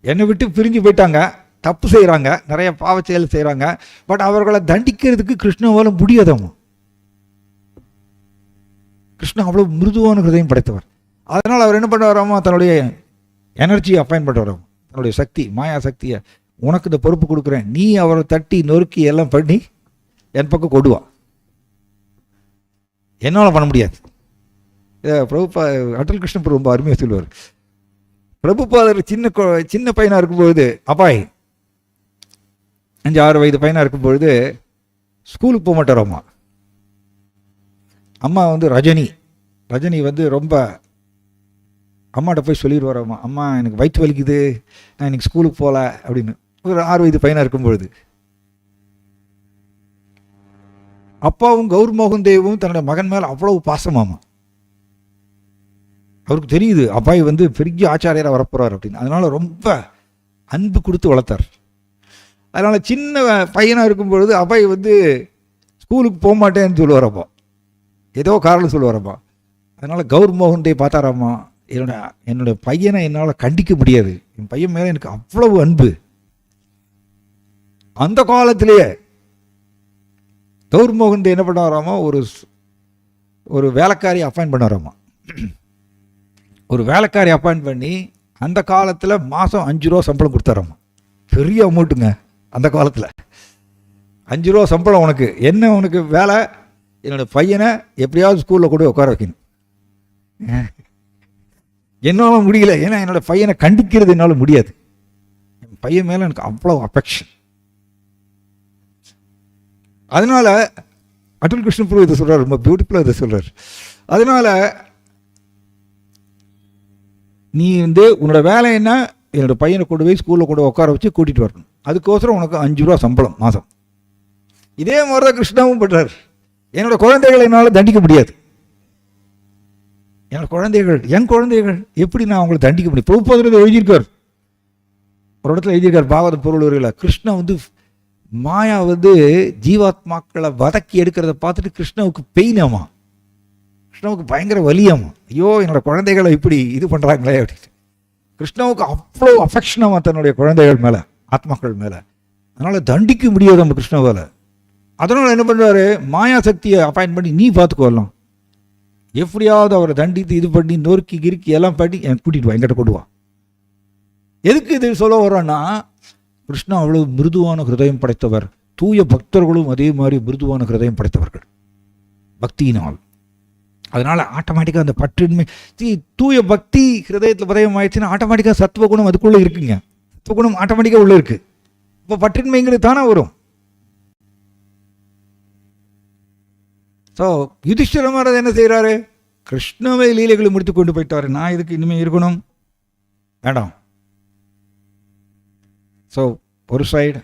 என்னை விட்டு பிரிஞ்சு போயிட்டாங்க, தப்பு செய்கிறாங்க, நிறைய பாவ செயல் செய்கிறாங்க, பட் அவர்களை தண்டிக்கிறதுக்கு கிருஷ்ணாவால் முடியாதம்மா. கிருஷ்ணா அவ்வளோ மிருதுவான ஹிருதயம் படைத்தவர். அதனால் அவர் என்ன பண்ணுவாராமா, தன்னுடைய எனர்ஜியை அப்பாயின் பண்ணுவாராம், தன்னுடைய சக்தி, மாயா சக்தியை, உனக்கு இந்த பொறுப்பு கொடுக்குறேன், நீ அவரை தட்டி நொறுக்கி எல்லாம் பண்ணி என் பக்கம் கொடுவா. என்னால் பண்ண முடியாது. பிரபுபா அட்டுல் கிருஷ்ண பிரபு ரொம்ப அருமையாக சொல்லுவார். பிரபுபாதர் சின்ன பையனாக இருக்கும்பொழுது, அப்பாய் 5-6 வயது பையனாக இருக்கும்பொழுது ஸ்கூலுக்கு போக மாட்டார். அம்மா ரஜினி ரொம்ப அம்மாட்ட போய் சொல்லிடுவாராம்மா, அம்மா எனக்கு வயிற்று வலிக்குது, நான் இன்னைக்கு ஸ்கூலுக்கு போகல அப்படின்னு. ஒரு 6 வயது பையனாக இருக்கும்பொழுது அப்பாவும் கௌர் மோகன் தேவும் தன்னுடைய மகன் மேலே அவ்வளவு பாசமாமா. அவருக்கு தெரியுது அப்பாய் பெரிய ஆச்சாரியராக வரப்போறார் அப்படின்னு. அதனால ரொம்ப அன்பு கொடுத்து வளர்த்தார். அதனால சின்ன பையனாக இருக்கும்பொழுது அப்பாய் ஸ்கூலுக்கு போக மாட்டேன்னு சொல்லுவாரப்பா, ஏதோ காரணம் சொல்லுவாரப்பா. அதனால கௌர் மோகன் தேவ் பார்த்தாராம்மா, என்னுடைய பையனை என்னால் கண்டிக்க முடியாது, என் பையன் மேலே எனக்கு அவ்வளவு அன்பு. அந்த காலத்திலேயே கௌர் மோகன் தேவ் என்ன பண்ணாராமா, ஒரு வேலைக்காரி அப்பாயின்ட் பண்ணாராமா. ஒரு வேலைக்காரி அப்பாயின்ட் பண்ணி அந்த காலத்தில் மாதம் 5 ரூபா சம்பளம் கொடுத்தாராமா. பெரிய அமௌண்ட்டுங்க அந்த காலத்தில். 5 ரூபா சம்பளம் உனக்கு என்ன, உனக்கு வேலை, என்னோட பையனை எப்படியாவது ஸ்கூலில் கூட உட்கார வைக்கணும். என்னால் முடியல, ஏன்னா என்னோடய பையனை கண்டிக்கிறது என்னால் முடியாது. என் பையன் மேலே எனக்கு அவ்வளோ அஃபெக்ஷன். அதனால அட்டுல் கிருஷ்ண பிரபு இதை சொல்கிறார், ரொம்ப பியூட்டிஃபுல்லாக இதை சொல்கிறார். அதனால நீ உன்னோட வேலை என்ன, என்னோட பையனை கொண்டு போய் ஸ்கூலில் கூட உட்கார வச்சு கூட்டிகிட்டு வரணும். அதுக்கோசரம் உனக்கு 5 ரூபா சம்பளம் மாதம். இதே மாதிரி தான் கிருஷ்ணாவும் பண்ணுறார். என்னோட குழந்தைகளை என்னால் தண்டிக்க முடியாது. என் குழந்தைகள் எப்படி நான் அவங்களை தண்டிக்க முடியும்? பிரபுபாதர் எழுதியிருக்கார், ஒரு இடத்துல எழுதியிருக்கார், பாகவத பொருள் கிருஷ்ணா மாயா ஜீவாத்மாக்களை வதக்கி எடுக்கிறத பார்த்துட்டு கிருஷ்ணாவுக்கு பெயினாமா, கிருஷ்ணாவுக்கு பயங்கர வலியாமா. ஐயோ என்னோட குழந்தைகளை இப்படி இது பண்ணுறாங்களே அப்படின்னு. கிருஷ்ணாவுக்கு அவ்வளோ அஃபெக்ஷனாமா தன்னுடைய குழந்தைகள் மேலே, ஆத்மாக்கள் மேலே. அதனால் தண்டிக்க முடியாது நம்ம கிருஷ்ணாவால். அதனால் என்ன பண்ணுறாரு, மாயா சக்தியை அப்பாயின்ட் பண்ணி நீ பார்த்துக்கோலாம், எப்படியாவது அவரை தண்டித்து இது பண்ணி நொறுக்கி கிறுக்கி எல்லாம் பண்ணி எனக்கு கூட்டிகிட்டு வா, என்கிட்ட கொண்டு வா. எதுக்கு இது சொல்ல வர்றோன்னா, கிருஷ்ணா அவ்வளவு மிருதுவான ஹிருதயம் படைத்தவர். தூய பக்தர்களும் அதே மாதிரி மிருதுவான ஹிருதயம் படைத்தவர்கள் பக்தியினால். அதனால் ஆட்டோமேட்டிக்காக அந்த பற்றின்மை, தூய பக்தி ஹிருதயத்தில் உதயம் ஆயிடுச்சுன்னா ஆட்டோமேட்டிக்காக சத்துவகுணம் அதுக்குள்ளே இருக்குங்க. சத்துவகுணம் ஆட்டோமேட்டிக்காக உள்ளே இருக்குது. இப்போ பற்றின்மைங்கிறது தானே வரும். ஸோ யுதிஷ்டிர மகாராஜ் என்ன செய்கிறாரு, கிருஷ்ணவை லீலைகளை முடித்து கொண்டு போயிட்டாரு. நான் இதுக்கு இனிமேல் இருக்கணும் வேண்டாம். ஸோ ஒரு சைடு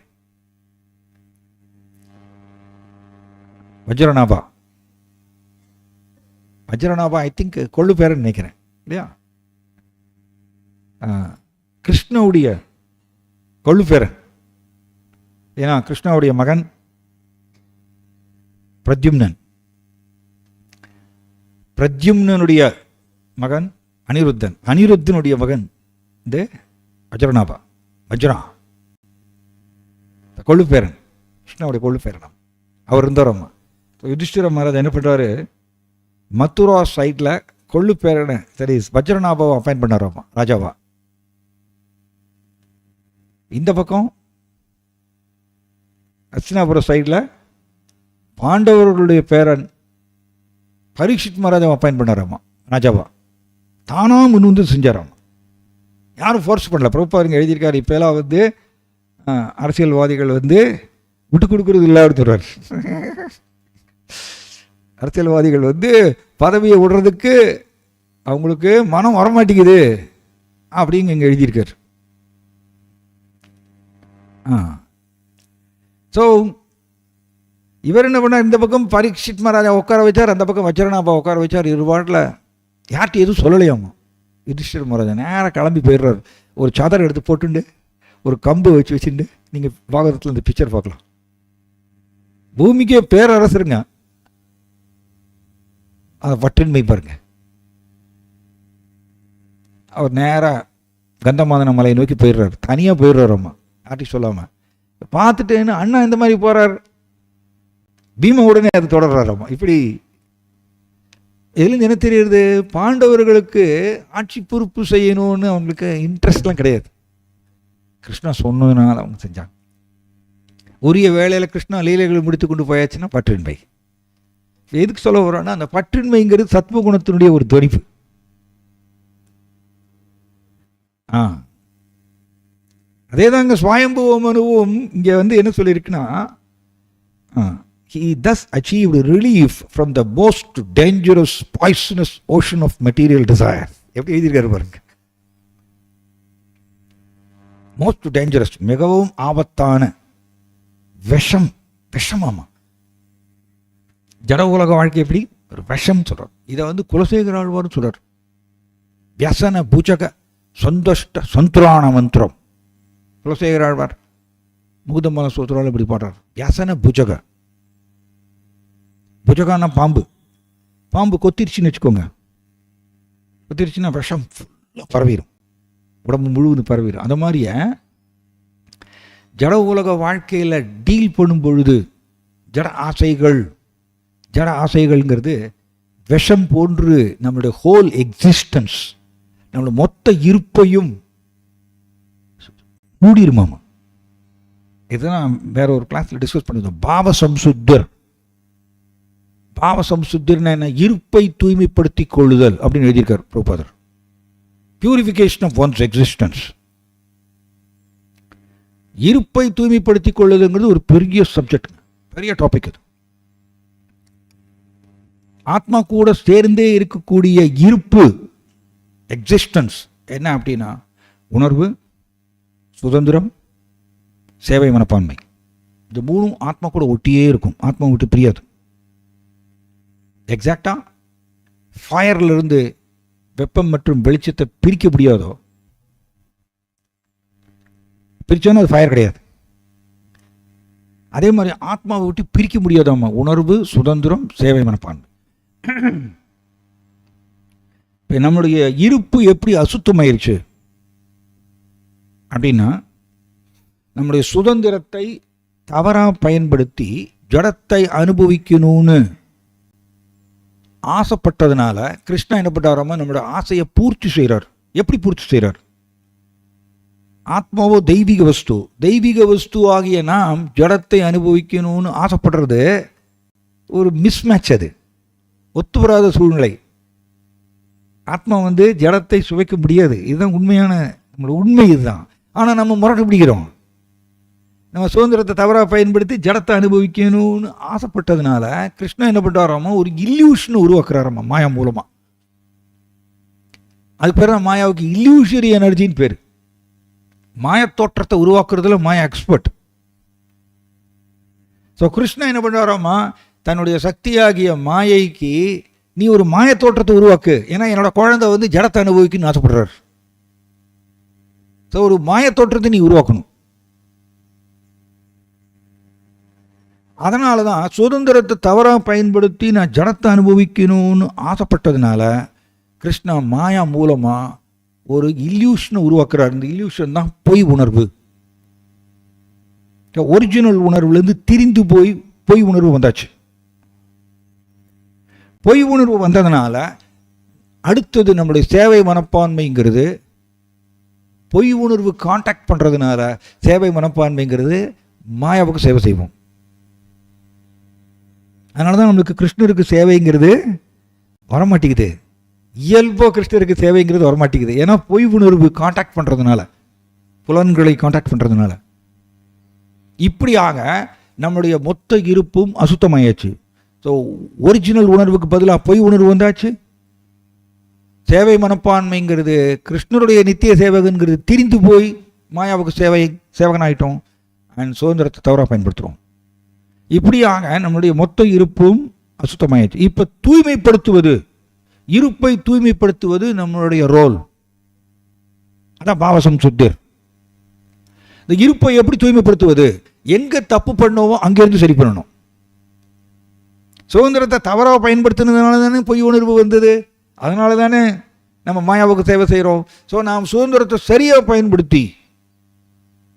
வஜ்ரநாபா. வஜ்ரநாபா ஐ திங்க் கொள்ளு பேரன்னு நினைக்கிறேன் இல்லையா? கிருஷ்ணவுடைய கொள்ளு பேரன். ஏன்னா கிருஷ்ணாவுடைய மகன் பிரத்யும்னன், பிரத்யும்னனுடைய மகன் அனிருத்தன், அனிருத்தனுடைய மகன் இந்த வஜ்ரநாபா, வஜ்ரா கொள்ளு பேரன், கிருஷ்ணாவுடைய கொள்ளு பேரன் அவர் இருந்தாரம்மா. யுதிஷ்டிர மகாராஜ் என்ன பண்ணுறாரு, மதுரா சைடில் கொள்ளு பேரனை சரி வஜ்ரநாபாவை அப்பாயிண்ட் பண்ணாராம்மா ராஜாவா. இந்த பக்கம் ஹஸ்தினாபுரம் சைடில் பாண்டவர்களுடைய பேரன் பரீட்சித் மகாராஜாவை அப்பாயிண்ட் பண்ணாராம்மா ராஜாவா. தானாக முன் வந்து செஞ்சாராம்மா, யாரும் ஃபோர்ஸ் பண்ணல. பிரபுபாருங்க எழுதியிருக்காரு, இப்போலாம் வந்து அரசியல்வாதிகள் வந்து விட்டு கொடுக்குறது இல்லாத சொல்கிறார். அரசியல்வாதிகள் வந்து பதவியை விடுறதுக்கு அவங்களுக்கு மனம் வரமாட்டேங்குது அப்படிங்க இங்கே எழுதியிருக்கார். ஸோ இவர் என்ன பண்ணார், இந்த பக்கம் பரீட்சித் மகாராஜா உட்கார வச்சார், அந்த பக்கம் வஜ்ரநாபா உட்கார வச்சார். இருபாட்டில் யார்கிட்ட எதுவும் சொல்லலையாமா. யுதிஷ்டிர மகாராஜா நேராக கிளம்பி போயிடுறாரு. ஒரு சாதரை எடுத்து போட்டுண்டு ஒரு கம்பு வச்சுட்டு நீங்கள் பாகவதத்தில் இந்த பிக்சர் பார்க்கலாம். பூமிக்கே பேரரசருங்க, அதை பற்றின்மை பாருங்க. அவர் நேராக கந்தமாதன மலையை நோக்கி போயிடுறாரு, தனியாக போயிடுறாரு அம்மா யார்ட்டையும் சொல்லாமல். பார்த்துட்டு அண்ணா இந்த மாதிரி போகிறார், பீமா உடனே அது தொடர்றாரு அம்மா. இப்படி எதுலேருந்து என்ன தெரியுது, பாண்டவர்களுக்கு ஆட்சி பொறுப்பு செய்யணும்னு அவங்களுக்கு இன்ட்ரெஸ்ட்லாம் கிடையாது. கிருஷ்ணா சொன்னதுனால அவங்க செஞ்சாங்க. உரிய வேளையில் கிருஷ்ணா லீலைகளை முடித்து கொண்டு போயாச்சுன்னா பற்றின்மை. எதுக்கு சொல்ல வரோன்னா, அந்த பற்றின்மைங்கிறது சத்வகுணத்தினுடைய ஒரு துணிப்பு. அதே தாங்க ஸ்வயம்புவ மனுவும் இங்கே வந்து என்ன சொல்லியிருக்குன்னா, he thus achieved relief from the most dangerous poisonous ocean of material desire. எப்படி எழுதியிருக்காரு பாருங்க. மோஸ்ட் டேஞ்சரஸ், மிகவும் ஆபத்தான விஷம், விஷமாமா ஜட உலக வாழ்க்கை எப்படி ஒரு விஷம் சொல்றார். இதை வந்து குலசேகர ஆழ்வார்னு சொல்றார். வியசன பூஜக சந்தோஷ்ட சந்துராண மந்திரம். குலசேகர ஆழ்வார் முகுதம்பல சூத்திரால் இப்படி பாடுறார். வியசன பூஜக, புஜகான பாம்பு, பாம்பு கொத்திருச்சுன்னு வச்சுக்கோங்க, கொத்திருச்சுன்னா விஷம் ஃபுல்லாக பரவிடும், உடம்பு முழுவதும் பரவிடும். அந்த மாதிரியே ஜட உலக வாழ்க்கையில் டீல் பண்ணும் பொழுது ஜட ஆசைகள், ஜட ஆசைகள்ங்கிறது விஷம் போன்று நம்மளுடைய ஹோல் எக்ஸிஸ்டன்ஸ், நம்மளுடைய மொத்த இருப்பையும் மூடிருமாமா. இதுதான் வேற ஒரு கிளாஸில் டிஸ்கஸ் பண்ணிருந்தோம். பாவசம்சுத்தர், பாவசம்சுத்தர்னா என்ன, இருப்பை தூய்மைப்படுத்தி கொள்ளுதல் அப்படின்னு எழுதியிருக்கார் Prabhupadar. Purification of one's existence. இருப்பை தூய்மைப்படுத்திக் கொள்ளுதுங்கிறது ஒரு பெரிய சப்ஜெக்ட், பெரிய டாபிக். அது ஆத்மா கூட சேர்ந்தே இருக்கக்கூடிய இருப்பு, எக்ஸிஸ்டன்ஸ் என்ன அப்படின்னா உணர்வு, சுதந்திரம், சேவை மனப்பான்மை. இந்த மூணும் ஆத்மா கூட ஒட்டியே இருக்கும், ஆத்மா விட்டு பிரியாது. எக்ஸாக்டா ஃபயர்ல இருந்து வெப்பம் மற்றும் வெளிச்சத்தை பிரிக்க முடியாதோ, பிரிச்சோன்னா அது ஃபயர் கிடையாது. அதே மாதிரி ஆத்மாவை விட்டு பிரிக்க முடியாதாம்மா உணர்வு, சுதந்திரம், சேவை மனப்பான்மை. இப்போ நம்மளுடைய இருப்பு எப்படி அசுத்தமாயிருச்சு அப்படின்னா, நம்முடைய சுதந்திரத்தை தவறாக பயன்படுத்தி ஜடத்தை அனுபவிக்கணும்னு ஆசைப்பட்டதுனால கிருஷ்ணா என்ன பண்ணாராம, நம்மளோட ஆசையை பூர்த்தி செய்கிறார். எப்படி பூர்த்தி செய்கிறார்? ஆத்மாவோ தெய்வீக வஸ்து, தெய்வீக வஸ்து ஆகிய நாம் ஜடத்தை அனுபவிக்கணும்னு ஆசைப்படுறது ஒரு மிஸ்மேட்ச், அது ஒத்து வராத சூழ்நிலை. ஆத்மா வந்து ஜடத்தை சுவைக்க முடியாது, இதுதான் உண்மையான நம்மளோட உண்மை இதுதான். ஆனால் நம்ம முரட்டு பிடிக்கிறோம், நம்ம சுதந்திரத்தை தவறாக பயன்படுத்தி ஜடத்தை அனுபவிக்கணும்னு ஆசைப்பட்டதுனால கிருஷ்ணா என்ன பண்ணுறாராமா, ஒரு இல்யூஷனை உருவாக்குறாராமா மாயா மூலமா. அது பேர் மாயாவுக்கு இல்யூஷரி எனர்ஜின்னு பேர். மாய தோற்றத்தை உருவாக்குறதுல மாயா எக்ஸ்பர்ட். ஸோ கிருஷ்ணா என்ன பண்ணுறாராமா, தன்னுடைய சக்தியாகிய மாயைக்கு நீ ஒரு மாய தோற்றத்தை உருவாக்கு, ஏன்னா என்னோட குழந்தை வந்து ஜடத்தை அனுபவிக்குன்னு ஆசைப்படுறார். ஸோ ஒரு மாய தோற்றத்தை நீ உருவாக்கணும். அதனால தான் சுதந்திரத்தை தவறாக பயன்படுத்தி நான் ஜடத்தை அனுபவிக்கணும்னு ஆசைப்பட்டதுனால கிருஷ்ணா மாயா மூலமாக ஒரு இல்யூஷனை உருவாக்குறார். இந்த இல்யூஷன் தான் பொய் உணர்வு. ஒரிஜினல் உணர்வுலேருந்து திரிந்து போய் பொய் உணர்வு வந்தாச்சு. பொய் உணர்வு வந்ததுனால அடுத்தது நம்முடைய சேவை மனப்பான்மைங்கிறது, பொய் உணர்வு கான்டாக்ட் பண்ணுறதுனால சேவை மனப்பான்மைங்கிறது மாயாவுக்கு சேவை செய்வோம். அதனால தான் நம்மளுக்கு கிருஷ்ணருக்கு சேவைங்கிறது வரமாட்டேங்குது. இயல்போ கிருஷ்ணருக்கு சேவைங்கிறது வரமாட்டேங்குது. ஏன்னா பொய் உணர்வு கான்டாக்ட் பண்ணுறதுனால, புலன்களை கான்டாக்ட் பண்ணுறதுனால. இப்படியாக நம்முடைய மொத்த இருப்பும் அசுத்தமாயாச்சு. ஸோ ஒரிஜினல் உணர்வுக்கு பதிலாக பொய் உணர்வு வந்தாச்சு. சேவை மனப்பான்மைங்கிறது கிருஷ்ணருடைய நித்திய சேவகங்கிறது திரிந்து போய் மாயாவுக்கு சேவகனாயிட்டோம். அண்ட் சுதந்திரத்தை தவறாக பயன்படுத்துகிறோம். இப்படியாக நம்முடைய மொத்த இருப்பும் அசுத்தமாயிடுச்சு. இப்போ தூய்மைப்படுத்துவது, இருப்பை தூய்மைப்படுத்துவது நம்மளுடைய ரோல். அதான் பாவசம் சுத்தர். இந்த இருப்பை எப்படி தூய்மைப்படுத்துவது? எங்கே தப்பு பண்ணோமோ அங்கேருந்து சரி பண்ணணும். சுதந்திரத்தை தவறாக பயன்படுத்தினதுனால தானே பொய் உணர்வு வந்தது. அதனால தானே நம்ம மாயாவுக்கு சேவை செய்கிறோம். ஸோ நாம் சுதந்திரத்தை சரியாக பயன்படுத்தி,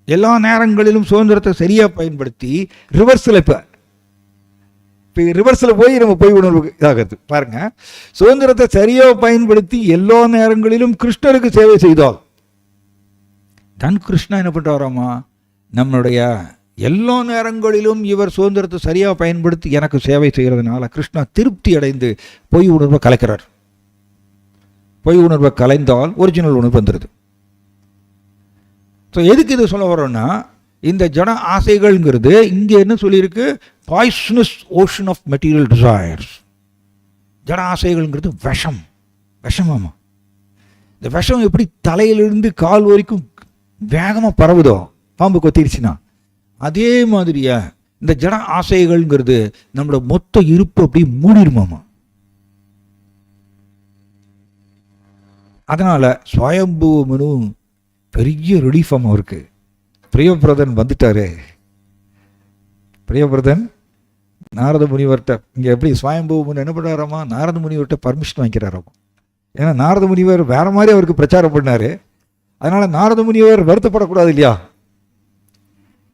எல்லா நேரங்களிலும் சுதந்திரத்தை சரியாக பயன்படுத்தி ரிவர்ஸில் இப்போ ரிவர்ஸில் போய் நம்ம பொய் உணர்வு இதாகிறது பாருங்கள். சுதந்திரத்தை சரியாக பயன்படுத்தி எல்லா நேரங்களிலும் கிருஷ்ணருக்கு சேவை செய்தால் தன் கிருஷ்ணா என்ன பண்ணுறாராமா, நம்மளுடைய எல்லா நேரங்களிலும் இவர் சுதந்திரத்தை சரியாக பயன்படுத்தி எனக்கு சேவை செய்கிறதுனால கிருஷ்ணா திருப்தி அடைந்து பொய் உணர்வை கலைக்கிறார். பொய் உணர்வை கலைந்தால் ஒரிஜினல் உணர்வு வந்துடுது. ஸோ எதுக்கு இது சொல்ல வரோன்னா, இந்த ஜட ஆசைகள்ங்கிறது இங்கே என்ன சொல்லியிருக்கு, poisonous ocean of material desires. ஜட ஆசைகள்ங்கிறது விஷமாமா. இந்த விஷம் எப்படி தலையிலிருந்து கால் வரைக்கும் வேகமாக பரவுதோ பாம்பு கொத்திருச்சுன்னா, அதே மாதிரியா இந்த ஜட ஆசைகள்ங்கிறது நம்மளோட மொத்த இருப்பு அப்படி மூடிடுமாமா. அதனால ஸ்வயம்புவனும் பெரிய ரிலீஃபாக இருக்கு. பிரியபிரதன் வந்துட்டாரு. பிரியபிரதன் நாரத முனிவர்கிட்ட இங்கே எப்படி ஸ்வயம்புவன் என்ன பண்ணுறாராமா, நாரத முனிவர்கிட்ட பர்மிஷன் வாங்கிக்கிறாராமா. ஏன்னா நாரத முனிவர் வேற மாதிரி அவருக்கு பிரச்சாரம் பண்ணாரு. அதனால நாரத முனிவர் வருத்தப்படக்கூடாது இல்லையா.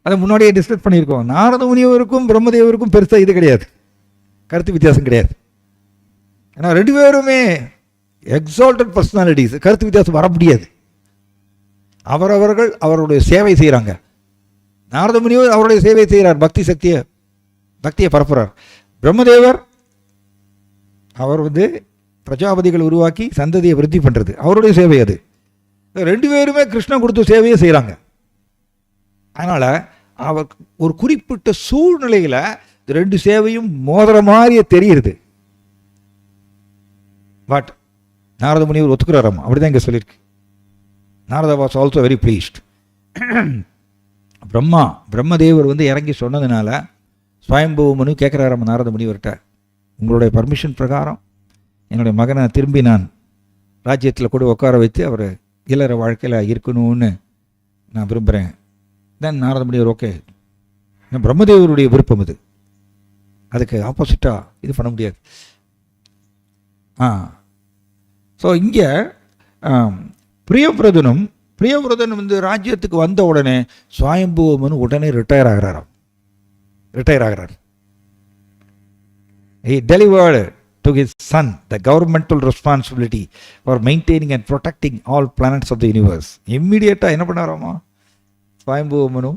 அதை முன்னாடியே டிஸ்கஸ் பண்ணியிருக்கோம். நாரத முனிவருக்கும் பிரம்மதேவருக்கும் பெருசாக இது கிடையாது, கருத்து வித்தியாசம் கிடையாது. ஏன்னா ரெண்டு பேருமே எக்ஸால்டட் பர்சனாலிட்டிஸ், கருத்து வித்தியாசம் வர முடியாது. அவரவர்கள் அவருடைய சேவை செய்கிறாங்க. நாரத முனிவர் அவருடைய சேவை செய்கிறார், பக்தியை பரப்புகிறார். பிரம்மதேவர் அவர் பிரஜாபதிகள் உருவாக்கி சந்ததியை விருத்தி பண்ணுறது அவருடைய சேவை. அது ரெண்டு பேருமே கிருஷ்ணன் கொடுத்த சேவையை செய்கிறாங்க. அதனால் அவர் ஒரு குறிப்பிட்ட சூழ்நிலையில் ரெண்டு சேவையும் மோதிர மாதிரியே தெரியுது. பட் நாரத முனிவர் ஒத்துக்கிறாராம், அப்படிதான் இங்கே சொல்லியிருக்கு. Narada was also very pleased. பிரம்மதேவர் இறங்கி சொன்னதுனால ஸ்வயம்புவமனு கேட்குறாராம் நாரத முனிவர்கிட்ட, உங்களுடைய பர்மிஷன் பிரகாரம் என்னுடைய மகனை திரும்பி நான் ராஜ்யத்தில் கூட உட்கார வைத்து அவர் இல்லற வாழ்க்கையில் இருக்கணும்னு நான் விரும்புகிறேன். தென் நாரத முனிவர் ஓகே, பிரம்மதேவருடைய விருப்பம் இது, அதுக்கு ஆப்போசிட்டாக இது பண்ண முடியாது. ஸோ இங்கே பிரியவிரதன் ராஜ்யத்துக்கு வந்த உடனே ஸ்வயம்புவமனு உடனே ரிட்டையர் ஆகிறார். He delivered to his son the governmental responsibility for maintaining and protecting all planets of the universe. இம்மிடியேட்டாக என்ன பண்ணாராமா ஸ்வயம்புவமனு,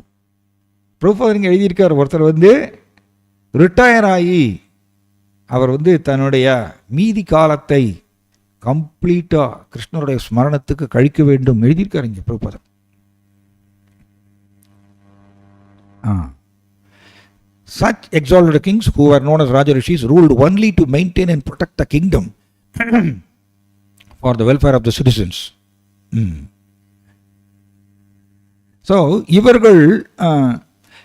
பிரபுபாதர் எழுதியிருக்கார், ஒருத்தர் ரிட்டையர் ஆகி அவர் தன்னுடைய மீதி காலத்தை கம்ப்ளீட்டாக கிருஷ்ணருடைய ஸ்மரணத்துக்கு கழிக்க வேண்டும் எழுதியிருக்காரு இங்கே பிரபுபாதர். Such exalted kings who were known as Raja Rishis ruled only to maintain and protect the kingdom for the welfare of the citizens. So இவர்கள்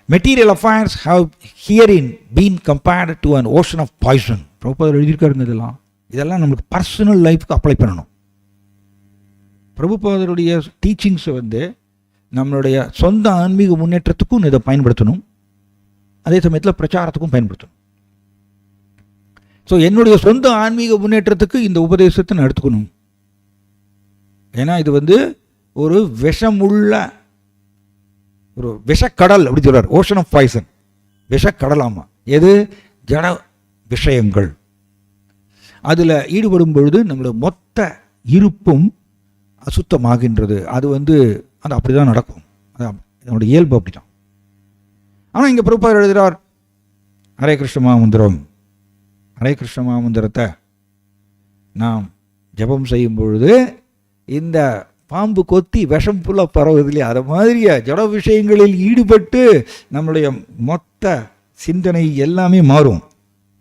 material affairs have herein been compared to an ocean of poison. பிரபுபாதர் எழுதியிருக்காருங்க. இதெல்லாம் நம்மளுக்கு personal லைஃப்க்கு apply பண்ணணும். பிரபுபாதருடைய டீச்சிங்ஸை வந்து நம்மளுடைய சொந்த ஆன்மீக முன்னேற்றத்துக்கும் இதை பயன்படுத்தணும், அதே சமயத்தில் பிரச்சாரத்துக்கும் பயன்படுத்தணும். ஸோ என்னுடைய சொந்த ஆன்மீக முன்னேற்றத்துக்கு இந்த உபதேசத்தை நான் எடுத்துக்கணும். ஏன்னா இது வந்து ஒரு விஷமுள்ள ஒரு விஷக்கடல் அப்படி சொல்றார். ஓஷன் ஆஃப் பாய்சன், விஷக்கடலாமா. எது? ஜட விஷயங்கள். அதில் ஈடுபடும் பொழுது நம்மளுடைய மொத்த இருப்பும் அசுத்தமாகின்றது. அது வந்து அது அப்படி தான் நடக்கும். அதான் என்னோட இயல்பு அப்படி தான். ஆனால் இங்கே பிரபுபாதர் எழுதுகிறார், ஹரே கிருஷ்ண மகாமந்திரம், ஹரே கிருஷ்ண மகாமந்திரத்தை நாம் ஜபம் செய்யும் பொழுது இந்த பாம்பு கொத்தி விஷம் ஃபுல்லாக பரவுது இல்லையா, அதை மாதிரியே ஜட விஷயங்களில் ஈடுபட்டு நம்மளுடைய மொத்த சிந்தனை எல்லாமே மாறும்.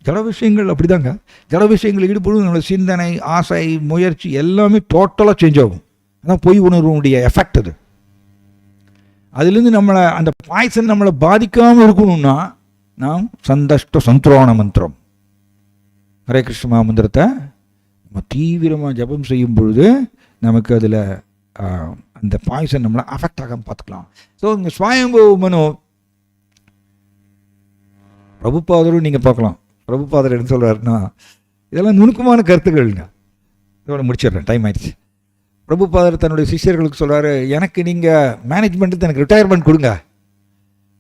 ஜட விஷயங்கள் அப்படி தாங்க. ஜட விஷயங்கள் ஈடுபடும் நம்மளுடைய சிந்தனை, ஆசை, முயற்சி எல்லாமே டோட்டலாக சேஞ்ச் ஆகும். அதான் பொய் உணர்வுடைய எஃபெக்ட் அது. அதுலேருந்து நம்மளை அந்த பாய்சன் நம்மளை பாதிக்காமல் இருக்கணும்னா நாம் சந்தஷ்ட சந்திரோண மந்திரம், ஹரே கிருஷ்ண மகாமந்திரத்தை நம்ம தீவிரமாக ஜபம் செய்யும் பொழுது நமக்கு அதில் அந்த பாய்சன் நம்மளை அஃபெக்ட் ஆகாமல் பார்த்துக்கலாம். ஸோ இங்கே ஸ்வயம்பு மனு பிரபுபாதரும் நீங்கள் பார்க்கலாம். பிரபுபாதர் என்ன சொல்கிறாருன்னா, இதெல்லாம் நுணுக்கமான கருத்துக்கள்ங்க. இதோட முடிச்சிடுறேன், டைம் ஆயிடுச்சு. பிரபுபாதர் தன்னுடைய சிஷ்யர்களுக்கு சொல்கிறாரு, எனக்கு நீங்கள் மேனேஜ்மெண்ட்டு எனக்கு ரிட்டையர்மெண்ட் கொடுங்க,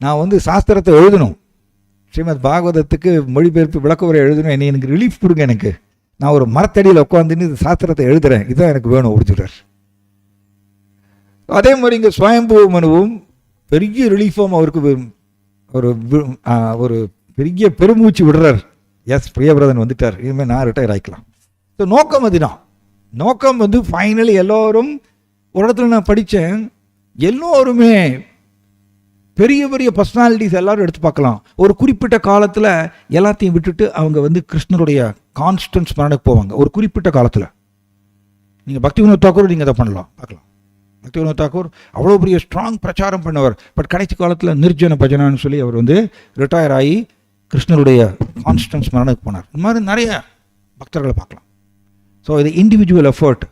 நான் வந்து சாஸ்திரத்தை எழுதணும், ஸ்ரீமத் பாகவதத்துக்கு மொழிபெயர்ப்பு விளக்க உரை எழுதணும், என்னை எனக்கு ரிலீஃப் கொடுங்க, எனக்கு நான் ஒரு மரத்தடியில் உட்காந்துன்னு சாஸ்திரத்தை எழுதுகிறேன், இதுதான் எனக்கு வேணும் அப்படி சொல்கிறார். அதே மாதிரி இங்கே ஸ்வயம்பு மனுவும் பெரிய ரிலீஃபாக அவருக்கு ஒரு பெரிய பெருமூச்சு விடுறார். எஸ், பிரியபிரதன் வந்துட்டார், இனிமேல் நான் ரிட்டையர் ஆகிக்கலாம். ஸோ நோக்கம் அதுதான். நோக்கம் வந்து ஃபைனலி எல்லோரும் ஒரு இடத்துல நான் படித்தேன், எல்லோருமே பெரிய பெரிய பர்சனாலிட்டிஸ் எல்லாரும் எடுத்து பார்க்கலாம். ஒரு குறிப்பிட்ட காலத்தில் எல்லாத்தையும் விட்டுட்டு அவங்க வந்து கிருஷ்ணருடைய கான்ஸ்டன்ட் ஸ்மரணுக்கு போவாங்க. ஒரு குறிப்பிட்ட காலத்தில் நீங்கள் பக்தி வினோத் தாக்கூர் நீங்கள் அதை பார்க்கலாம். பக்தி வினோத் தாக்கூர் அவ்வளோ பெரிய ஸ்ட்ராங் பிரச்சாரம் பண்ணவர். பட் கடைசி காலத்தில் நிர்ஜன பஜனான்னு சொல்லி அவர் வந்து ரிட்டையர் ஆகி கிருஷ்ணருடைய கான்ஸ்டன்ட் ஸ்மரணுக்கு போனார். இந்த மாதிரி நிறைய பக்தர்களை பார்க்கலாம். ஸோ இது இண்டிவிஜுவல் எஃபர்ட்,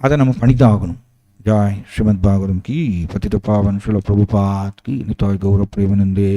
அதை நம்ம பண்ணி தான் ஆகணும். जय श्रीमद् भागवतम की पतित पावन श्रील प्रभुपाद की निताय गौरव प्रेमानंदे।